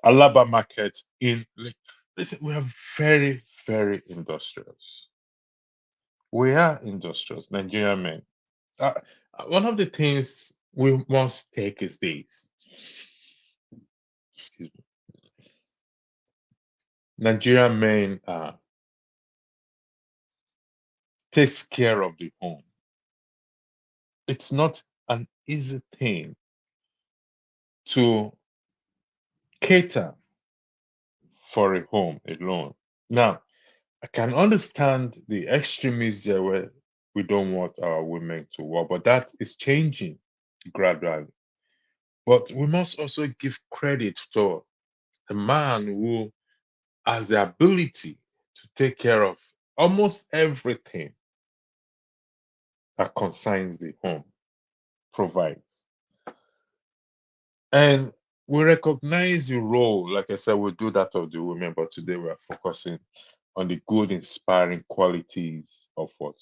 [SPEAKER 3] Alaba market in. Listen, we are very, very industrious. We are industrious, Nigerian men. Uh, One of the things we must take is this. Excuse me. Nigerian men takes care of the home. It's not an easy thing to cater for a home alone. Now, I can understand the extremists there where we don't want our women to work, but that is changing gradually. But we must also give credit to a man who has the ability to take care of almost everything that concerns the home, provides. And we recognize the role, like I said, we do that of the women, but today we are focusing on the good, inspiring qualities of what?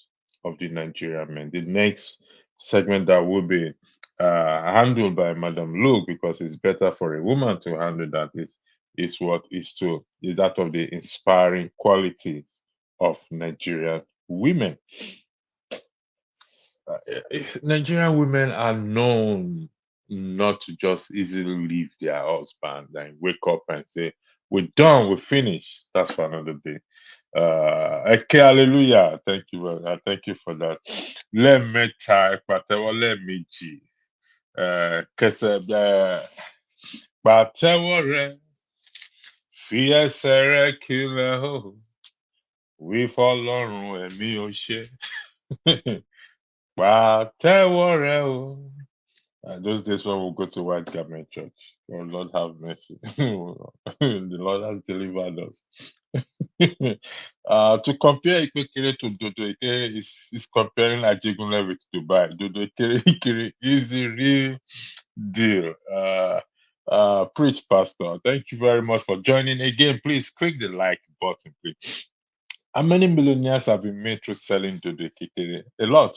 [SPEAKER 3] Of the Nigerian men. The next segment that will be handled by Madam Luke, because it's better for a woman to handle that, is that of the inspiring qualities of Nigerian women. Nigerian women are known not to just easily leave their husband and wake up and say, "We're done, we're finished." That's for another day. Okay, hallelujah. Thank you. Thank you for that. Let me type, let me G. Kese, pàtẹ́wọ́ rẹ, fi ẹsẹ̀ rẹ kílẹ̀ o, wí fọlọ́run ẹ̀mí ò ṣe. Pàtẹ́wọ́ rẹ o. Those days when we go to White Garment Church. Oh, Lord have mercy. The Lord has delivered us. To compare Ikpekere to Dodo Ikere is comparing Ajegunle with Dubai. Dodo Ikere is the real deal. Preach, Pastor. Thank you very much for joining again. Please click the like button, please. How many millionaires have been made through selling Dodo Ikere? A lot.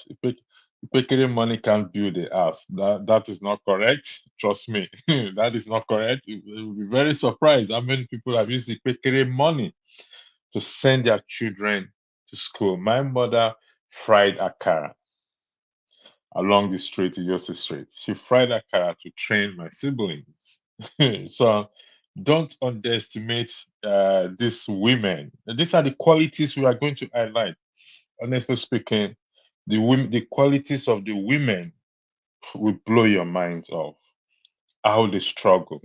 [SPEAKER 3] Ipekere money can't build a house. That is not correct. Trust me, that is not correct. You'll be very surprised how many people have used Ipekere money to send their children to school. My mother fried akara along the street, Yosi Street. She fried akara to train my siblings. So don't underestimate these women. These are the qualities we are going to highlight. Honestly speaking, the qualities of the women will blow your minds off. How they struggle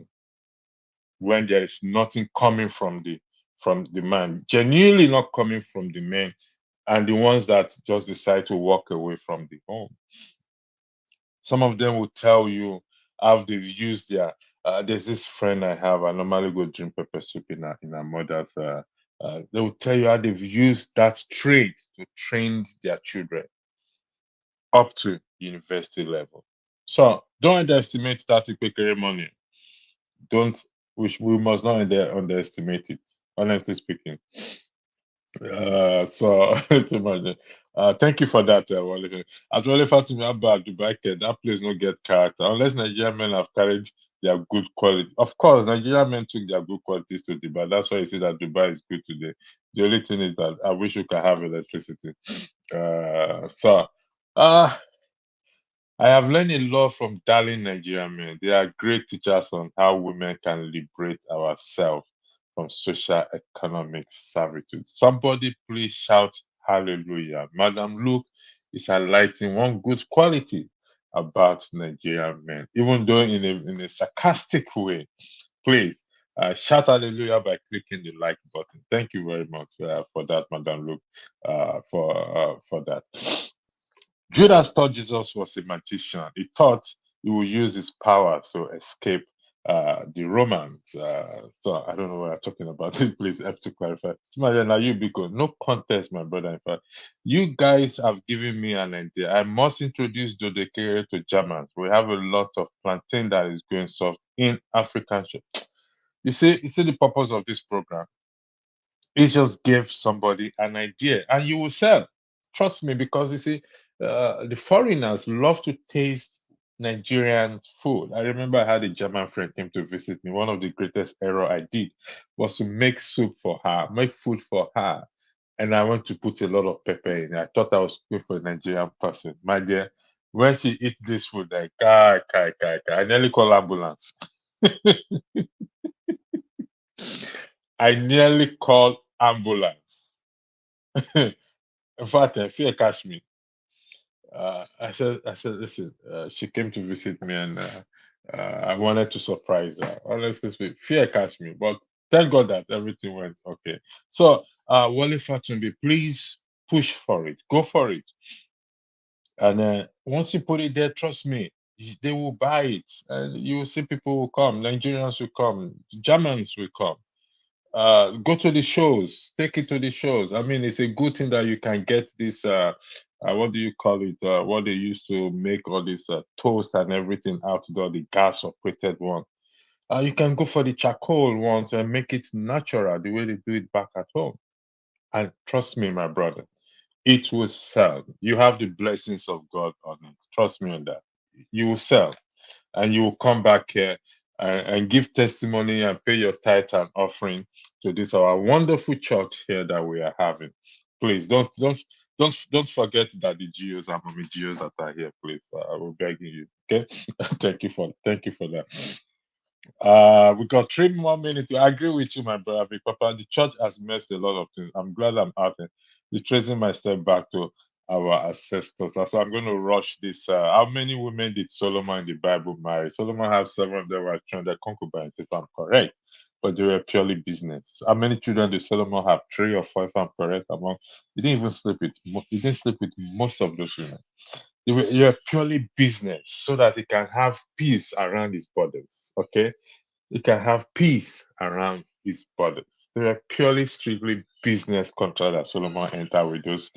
[SPEAKER 3] when there is nothing coming from the man, genuinely not coming from the men, and the ones that just decide to walk away from the home. Some of them will tell you how they've used their. There's this friend I have. I normally go drink pepper soup in her mother's. They will tell you how they've used that trade to train their children up to university level. So don't underestimate that Ipekere money. Don't we must not underestimate it. Honestly speaking. So too much. Thank you for that, Wale. As well, if to me about Dubai, that place no get character unless Nigerian men have carried their good quality. Of course, Nigerian men took their good qualities to Dubai. That's why you see that Dubai is good today. The only thing is that I wish we could have electricity. So, uh, I have learned a lot from darling Nigerian men. They are great teachers on how women can liberate ourselves from social economic servitude. Somebody please shout hallelujah. Madam Luke is highlighting one good quality about Nigerian men, even though in a sarcastic way. Please shout hallelujah by clicking the like button. Thank you very much for that, Madam Luke, for that. Judas thought Jesus was a magician. He thought he would use his power to escape the Romans. So I don't know what I'm talking about. Please help to clarify. Now you because no contest, my brother. In fact, you guys have given me an idea. I must introduce Dodekere to Germans. We have a lot of plantain that is going soft in African shop. You see the purpose of this program. It just give somebody an idea, and you will sell. Trust me, because you see, the foreigners love to taste Nigerian food. I remember I had a German friend came to visit me. One of the greatest error I did was to make soup for her, make food for her, and I went to put a lot of pepper in. I thought I was cooking for a Nigerian person. My dear, when she eats this food, like I nearly call ambulance. I nearly called ambulance. In fact, fear catch me. Listen, she came to visit me, and I wanted to surprise her. Honestly, fear catch me, but thank God that everything went okay. So, Wale Fatunbi, please push for it, go for it, and once you put it there, trust me, they will buy it, and you will see people will come, Nigerians will come, Germans will come. Go to the shows, take it to the shows. I mean, it's a good thing that you can get this what do you call it, what they used to make all this toast and everything outdoor, the gas operated one. You can go for the charcoal ones and make it natural the way they do it back at home, and trust me, my brother, it will sell. You have the blessings of God on it, trust me on that. You will sell, and you will come back here and give testimony and pay your tithe and offering to this our wonderful church here that we are having. Please don't forget that the Geos and mommy Geos that are here. Please, I will begging you. Okay, thank you for that. We got 3 more minutes. I agree with you, my brother. Big Papa, the church has messed a lot of things. I'm glad I'm out there, retracing my step back to our ancestors. So I'm going to rush this. How many women did Solomon in the Bible marry? Solomon have 7 of them were 300 concubines, if I'm correct, but they were purely business. How many children did Solomon have? 3 or 4, if I'm correct. Among he didn't even sleep with. He didn't sleep with most of those women. They were purely business, so that he can have peace around his borders. Okay, he can have peace around his borders. They were purely, strictly business contract that Solomon entered with those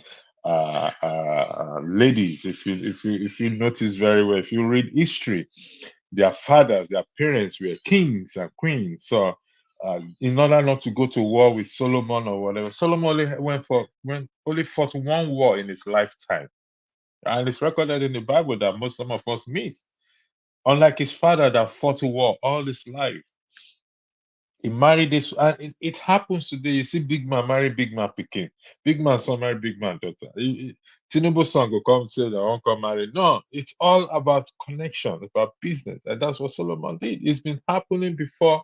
[SPEAKER 3] ladies. If you notice very well, if you read history, their fathers, their parents were kings and queens. So, in order not to go to war with Solomon or whatever, Solomon only fought one war in his lifetime, and it's recorded in the Bible that most some of us miss. Unlike his father that fought a war all his life. He married this, and it happens today. You see, big man marry big man picking, big man son marry big man daughter. Tinubu son go come say that won't come marry. No, it's all about connection, about business, and that's what Solomon did. It's been happening before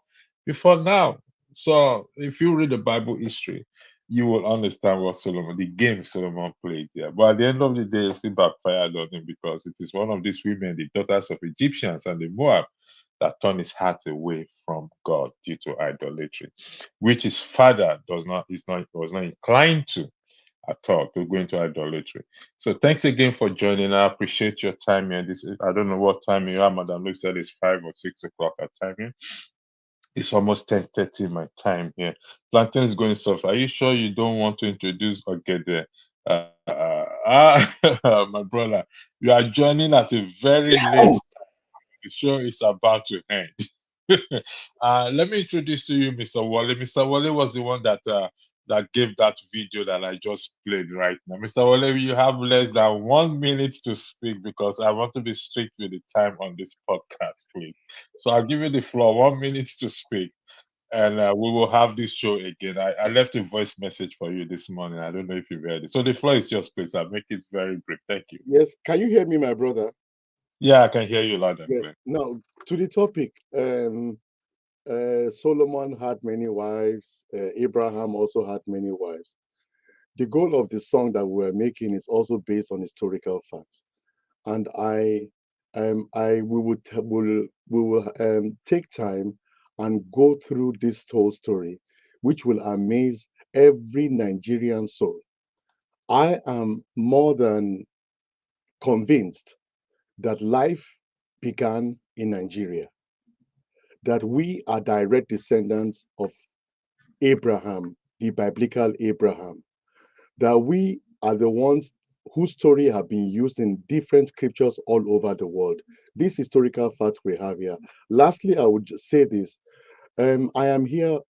[SPEAKER 3] now. So if you read the Bible history, you will understand what the game Solomon played there. But at the end of the day, it still backfired on him because it is one of these women, the daughters of Egyptians and the Moab, that turned his heart away from God due to idolatry, which his father was not inclined to at all, to go into idolatry. So thanks again for joining. I appreciate your time here. I don't know what time you are, Madam Luke said it's 5 or 6 o'clock at time here. It's almost 10:30 my time here. Plantain is going soft. Are you sure you don't want to introduce Ogede? My brother, you are joining at a very late. The show is about to end. Let me introduce to you Mr. Wale. Mr. Wale was the one that gave that video that I just played right now. Mr. Wale, you have less than 1 minute to speak because I want to be strict with the time on this podcast, please. So I'll give you the floor, 1 minute to speak, and we will have this show again. I left a voice message for you this morning. I don't know if you've heard it. So the floor is yours, please. I'll make it very brief. Thank you.
[SPEAKER 2] Yes, can you hear me, my brother?
[SPEAKER 3] Yeah, I can hear you loud and
[SPEAKER 2] Yes.
[SPEAKER 3] clear.
[SPEAKER 2] Now, to the topic. Solomon had many wives. Abraham also had many wives. The goal of the song that we're making is also based on historical facts, and we would we will take time and go through this whole story, which will amaze every Nigerian soul. I am more than convinced that life began in Nigeria, that we are direct descendants of Abraham, the biblical Abraham, that we are the ones whose story have been used in different scriptures all over the world. These historical facts we have here. Lastly, I would just say this. I am here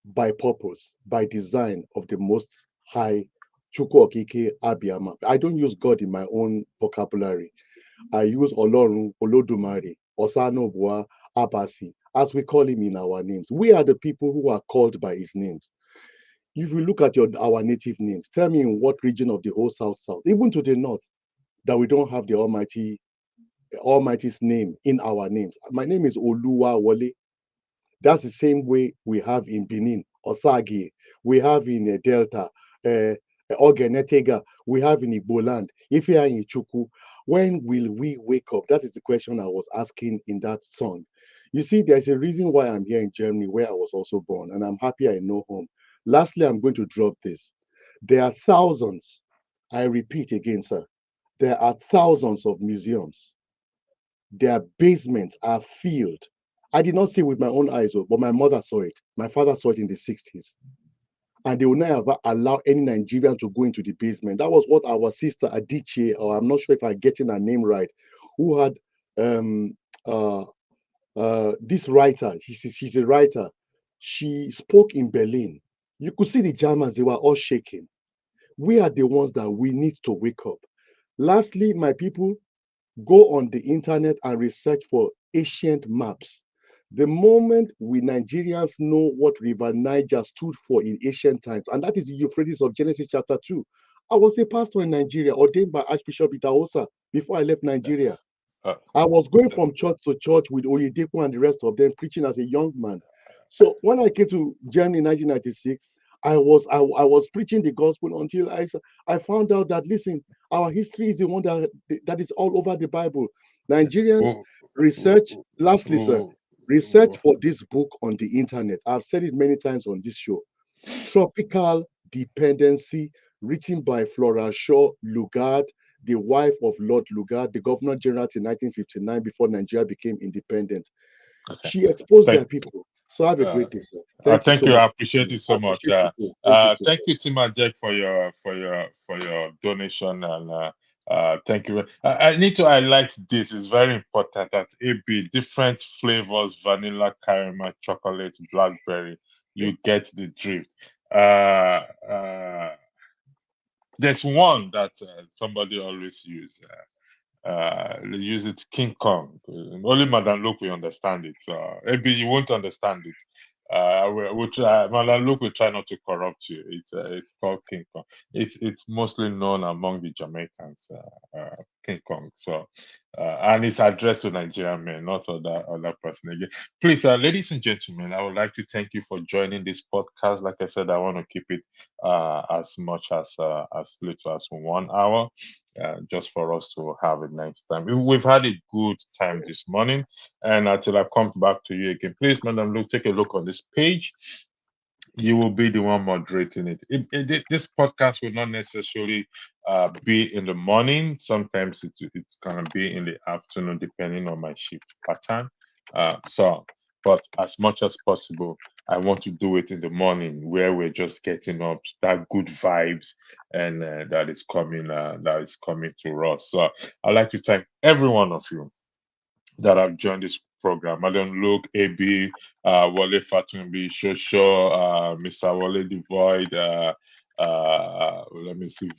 [SPEAKER 2] by purpose, by design of the Most High Chukwu Okike Abiyama. I don't use God in my own vocabulary. I use Olorun, Olodumare, Osanobua, Abasi, as we call him in our names. We are the people who are called by his names. If you look at our native names, tell me in what region of the whole South, even to the north, that we don't have the Almighty's name in our names. My name is Oluwa Wale. That's the same way we have in Benin, Osagi, we have in Delta, uh, Ogenetega, we have in Igbo land, Ifeanyi in Chuku. When will we wake up? That is the question I was asking in that song. You see, there's a reason why I'm here in Germany, where I was also born, and I'm happy I know home. Lastly, I'm going to drop this. There are thousands, I repeat again, sir, there are thousands of museums. Their basements are filled. I did not see it with my own eyes, but my mother saw it. My father saw it in the 60s. And they will never allow any Nigerian to go into the basement. That was what our sister Adichie, or I'm not sure if I'm getting her name right, who had um, uh, this writer. She's a writer. She spoke in Berlin. You could see the Germans, they were all shaking. We are the ones that we need to wake up. Lastly, my people, go on the internet and research for ancient maps. The moment we Nigerians know what River Niger stood for in ancient times, and that is the Euphrates of Genesis chapter 2. I was a pastor in Nigeria, ordained by Archbishop Itaosa before I left Nigeria.
[SPEAKER 3] Uh,
[SPEAKER 2] I was going from church to church with Oyedepo and the rest of them preaching as a young man. So when I came to Germany in 1996, I was preaching the gospel until I found out that listen, our history is the one that is all over the Bible. Nigerians
[SPEAKER 3] oh,
[SPEAKER 2] research.
[SPEAKER 3] oh,
[SPEAKER 2] Lastly, sir,
[SPEAKER 3] oh,
[SPEAKER 2] research
[SPEAKER 3] oh,
[SPEAKER 2] for this book on the internet. I've said it many times on this show. Tropical Dependency, written by Flora Shaw Lugard, the wife of Lord Lugard, the Governor General in 1959 before Nigeria became independent.
[SPEAKER 3] okay.
[SPEAKER 2] She exposed
[SPEAKER 3] Thank,
[SPEAKER 2] their people. So have a
[SPEAKER 3] uh,
[SPEAKER 2] great day, sir. Thank you
[SPEAKER 3] thank
[SPEAKER 2] so
[SPEAKER 3] you.
[SPEAKER 2] much.
[SPEAKER 3] I appreciate it
[SPEAKER 2] I
[SPEAKER 3] so much.
[SPEAKER 2] appreciate you too. Thank you too,
[SPEAKER 3] Thank
[SPEAKER 2] sir.
[SPEAKER 3] you, Tima Jack, for your donation, and thank you. I need to highlight this. It's very important that AB different flavors: vanilla, caramel, chocolate, blackberry. You get the drift. There's one that somebody always use. Use it King Kong. Only Madam Luke will understand it. Maybe you won't understand it. We'll try, Madam Luke will try not to corrupt you. It's called King Kong. It's mostly known among the Jamaicans, King Kong. So and it's addressed to Nigerian men, not other person again. Please, ladies and gentlemen, I would like to thank you for joining this podcast. Like I said, I want to keep it as much as little as 1 hour, just for us to have a nice time. We've had a good time this morning, and until I come back to you again, please, Madam Luke, take a look on this page. You will be the one moderating it. This podcast will not necessarily be in the morning. Sometimes it's gonna be in the afternoon, depending on my shift pattern. But as much as possible, I want to do it in the morning, where we're just getting up that good vibes, and that is coming to us. So I'd like to thank every one of you that have joined this program. Madam Luke, AB, Wale Fatumbi, Shosho, Mr. Wale Devoid, let me see,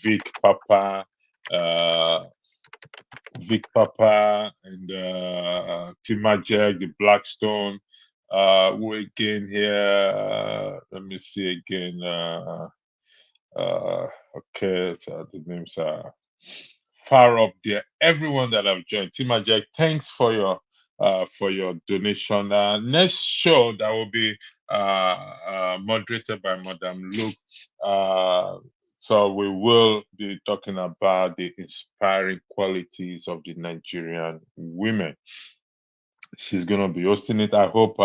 [SPEAKER 3] uh, Vic Papa, and Tima Jack, the Blackstone. Who again here? Let me see again. Okay, so the names are far up there. Everyone that have joined, Tima Jack, thanks for your donation. Next show that will be moderated by Madam Luke. Uh, so we will be talking about the inspiring qualities of the Nigerian women. She's gonna be hosting it. I hope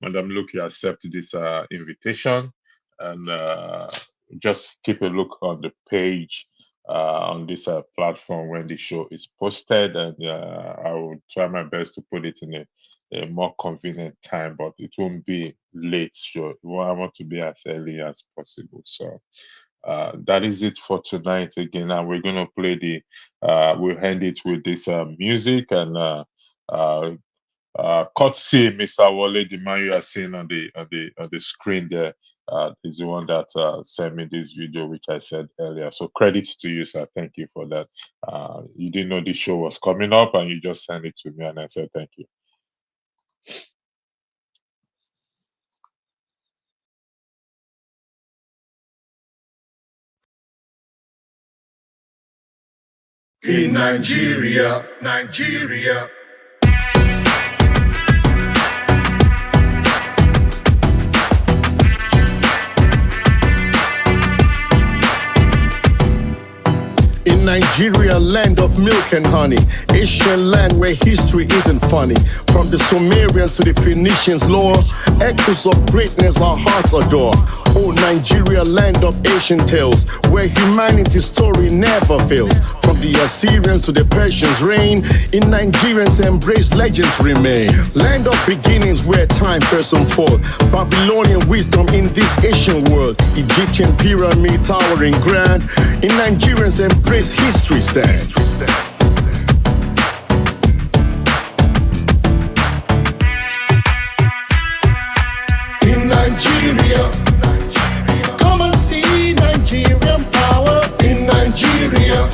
[SPEAKER 3] Madam Luke you accept this invitation, and just keep a look on the page on this platform when the show is posted, and I will try my best to put it in a more convenient time, but it won't be late show. I want to be as early as possible. So that is it for tonight again. And we're gonna play we'll end it with this music, and uh, courtesy Mr. Wale, the man you are seeing on the screen there. is the one that sent me this video, which I said earlier. So credit to you, sir. Thank you for that. You didn't know this show was coming up, and you just sent it to me, and I said thank you.
[SPEAKER 2] In Nigeria, Nigeria. In Nigeria, land of milk and honey, Asian land where history isn't funny. From the Sumerians to the Phoenicians' lore, echoes of greatness our hearts adore. Oh, Nigeria, land of Asian tales, where humanity's story never fails. From the Assyrians to the Persians' reign, in Nigerians embrace legends remain. Land of beginnings where time first unfold. Babylonian wisdom in this Asian world. Egyptian pyramid towering grand. In Nigerians embrace history stands. In Nigeria, come and see Nigerian power. In Nigeria,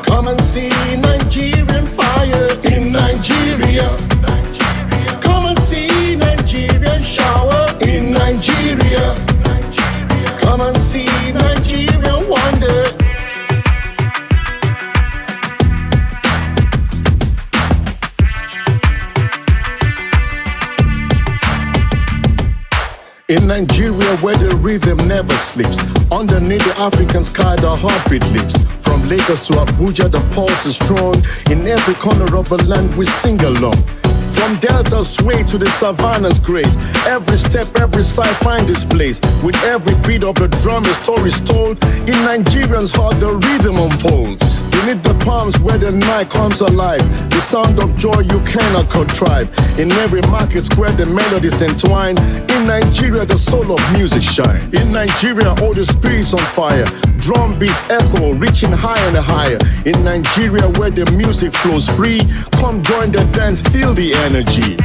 [SPEAKER 2] come and see Nigerian fire. In Nigeria, come and see Nigerian shower. In Nigeria, come and see Nigerian wonder. In Nigeria, where the rhythm never sleeps, underneath the African sky, the heartbeat leaps. From Lagos to Abuja, the pulse is strong. In every corner of the land, we sing along. From Delta's sway to the savannah's grace, every step, every side find its place. With every beat of the drum, a story is told. In Nigerians' heart, the rhythm unfolds. Beneath the palms where the night comes alive, the sound of joy you cannot contrive. In every market square, the melodies entwine. In Nigeria, the soul of music shines. In Nigeria, all the spirits on fire. Drum beats echo, reaching higher and higher. In Nigeria, where the music flows free, come join the dance, feel the energy.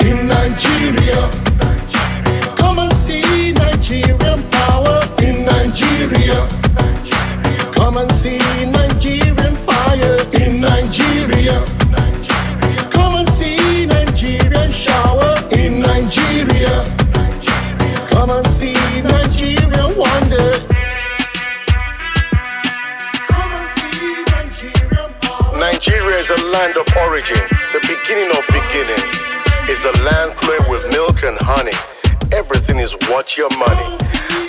[SPEAKER 2] In Nigeria, come and see Nigerian power. In Nigeria, come and see Nigerian fire. In Nigeria, come and see Nigerian shower. In Nigeria, come and see Nigerian wonder. Come and see Nigerian power. Nigeria is a land of origin, the beginning of beginning. It's a land flowing with milk and honey. Everything is worth your money,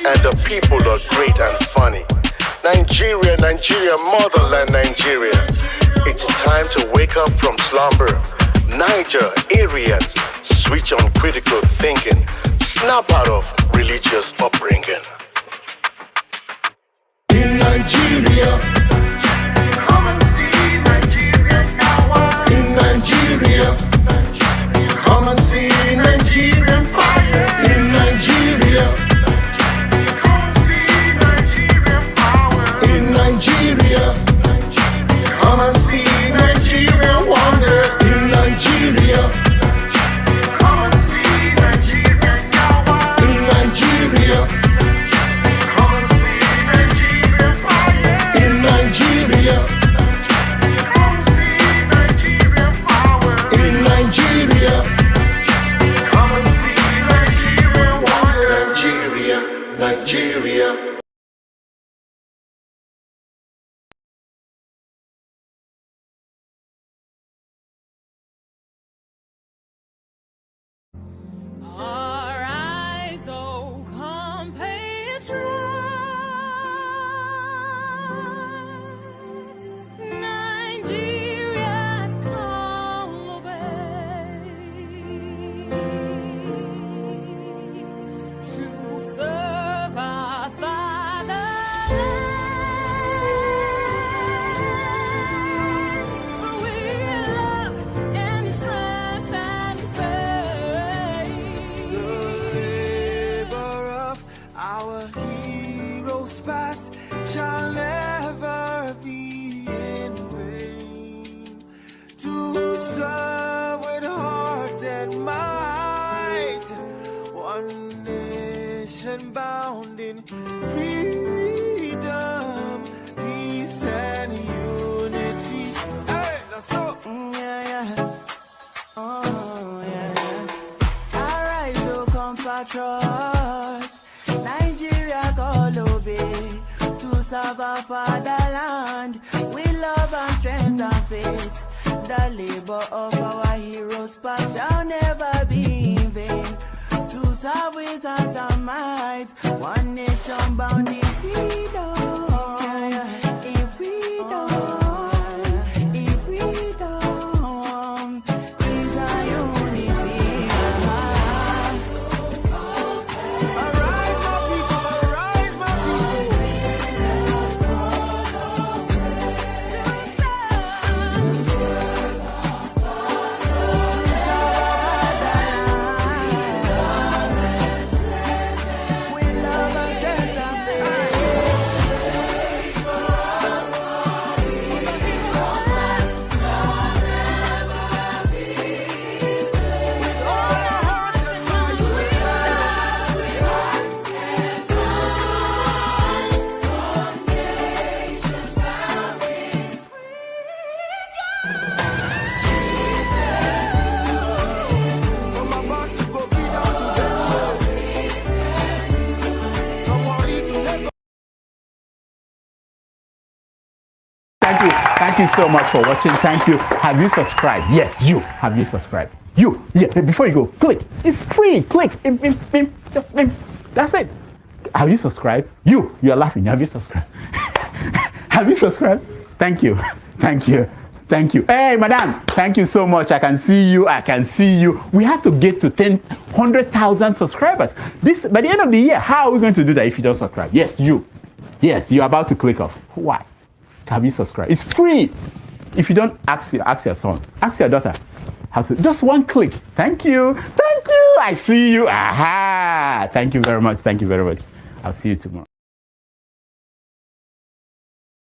[SPEAKER 2] and the people are great and funny. Nigeria, Nigeria, motherland Nigeria. It's time to wake up from slumber. Nigerians, switch on critical thinking. Snap out of religious upbringing. In Nigeria, come and see Nigerian power. In Nigeria, come and see Nigerian fire. In Nigeria, come and see Nigerian power. In Nigeria, come and see Nigerian wonder. In Nigeria, come and see Nigerian power. In Nigeria, come and see Nigerian fire.
[SPEAKER 1] fatherland. With love and strength and faith, the labor of our heroes past shall never be in vain. To serve with heart and might, one nation bound in freedom. In freedom. In freedom. Peace and unity. Arise, my people, arise, my with love and strength and faith. With all our hearts and minds we I'm about to go be down to somebody to let go.
[SPEAKER 4] Thank you so much for watching. Thank you. Have you subscribed? Yes, you. Have you subscribed? You. Yeah, before you go, click. It's free. Click. Bim, bim, bim. Just bim. That's it. Have you subscribed? You are laughing. Have you subscribed? Have you subscribed? Thank you. Thank you. Thank you. Hey, madam. Thank you so much. I can see you. I can see you. We have to get to 100,000 subscribers. This by the end of the year. How are we going to do that if you don't subscribe? Yes, you. Yes, you're about to click off. Why? Have you subscribed? It's free. If you don't, ask your son, ask your daughter how to. Just one click. Thank you. Thank you. I see you. Aha. Thank you very much. Thank you very much. I'll see you tomorrow.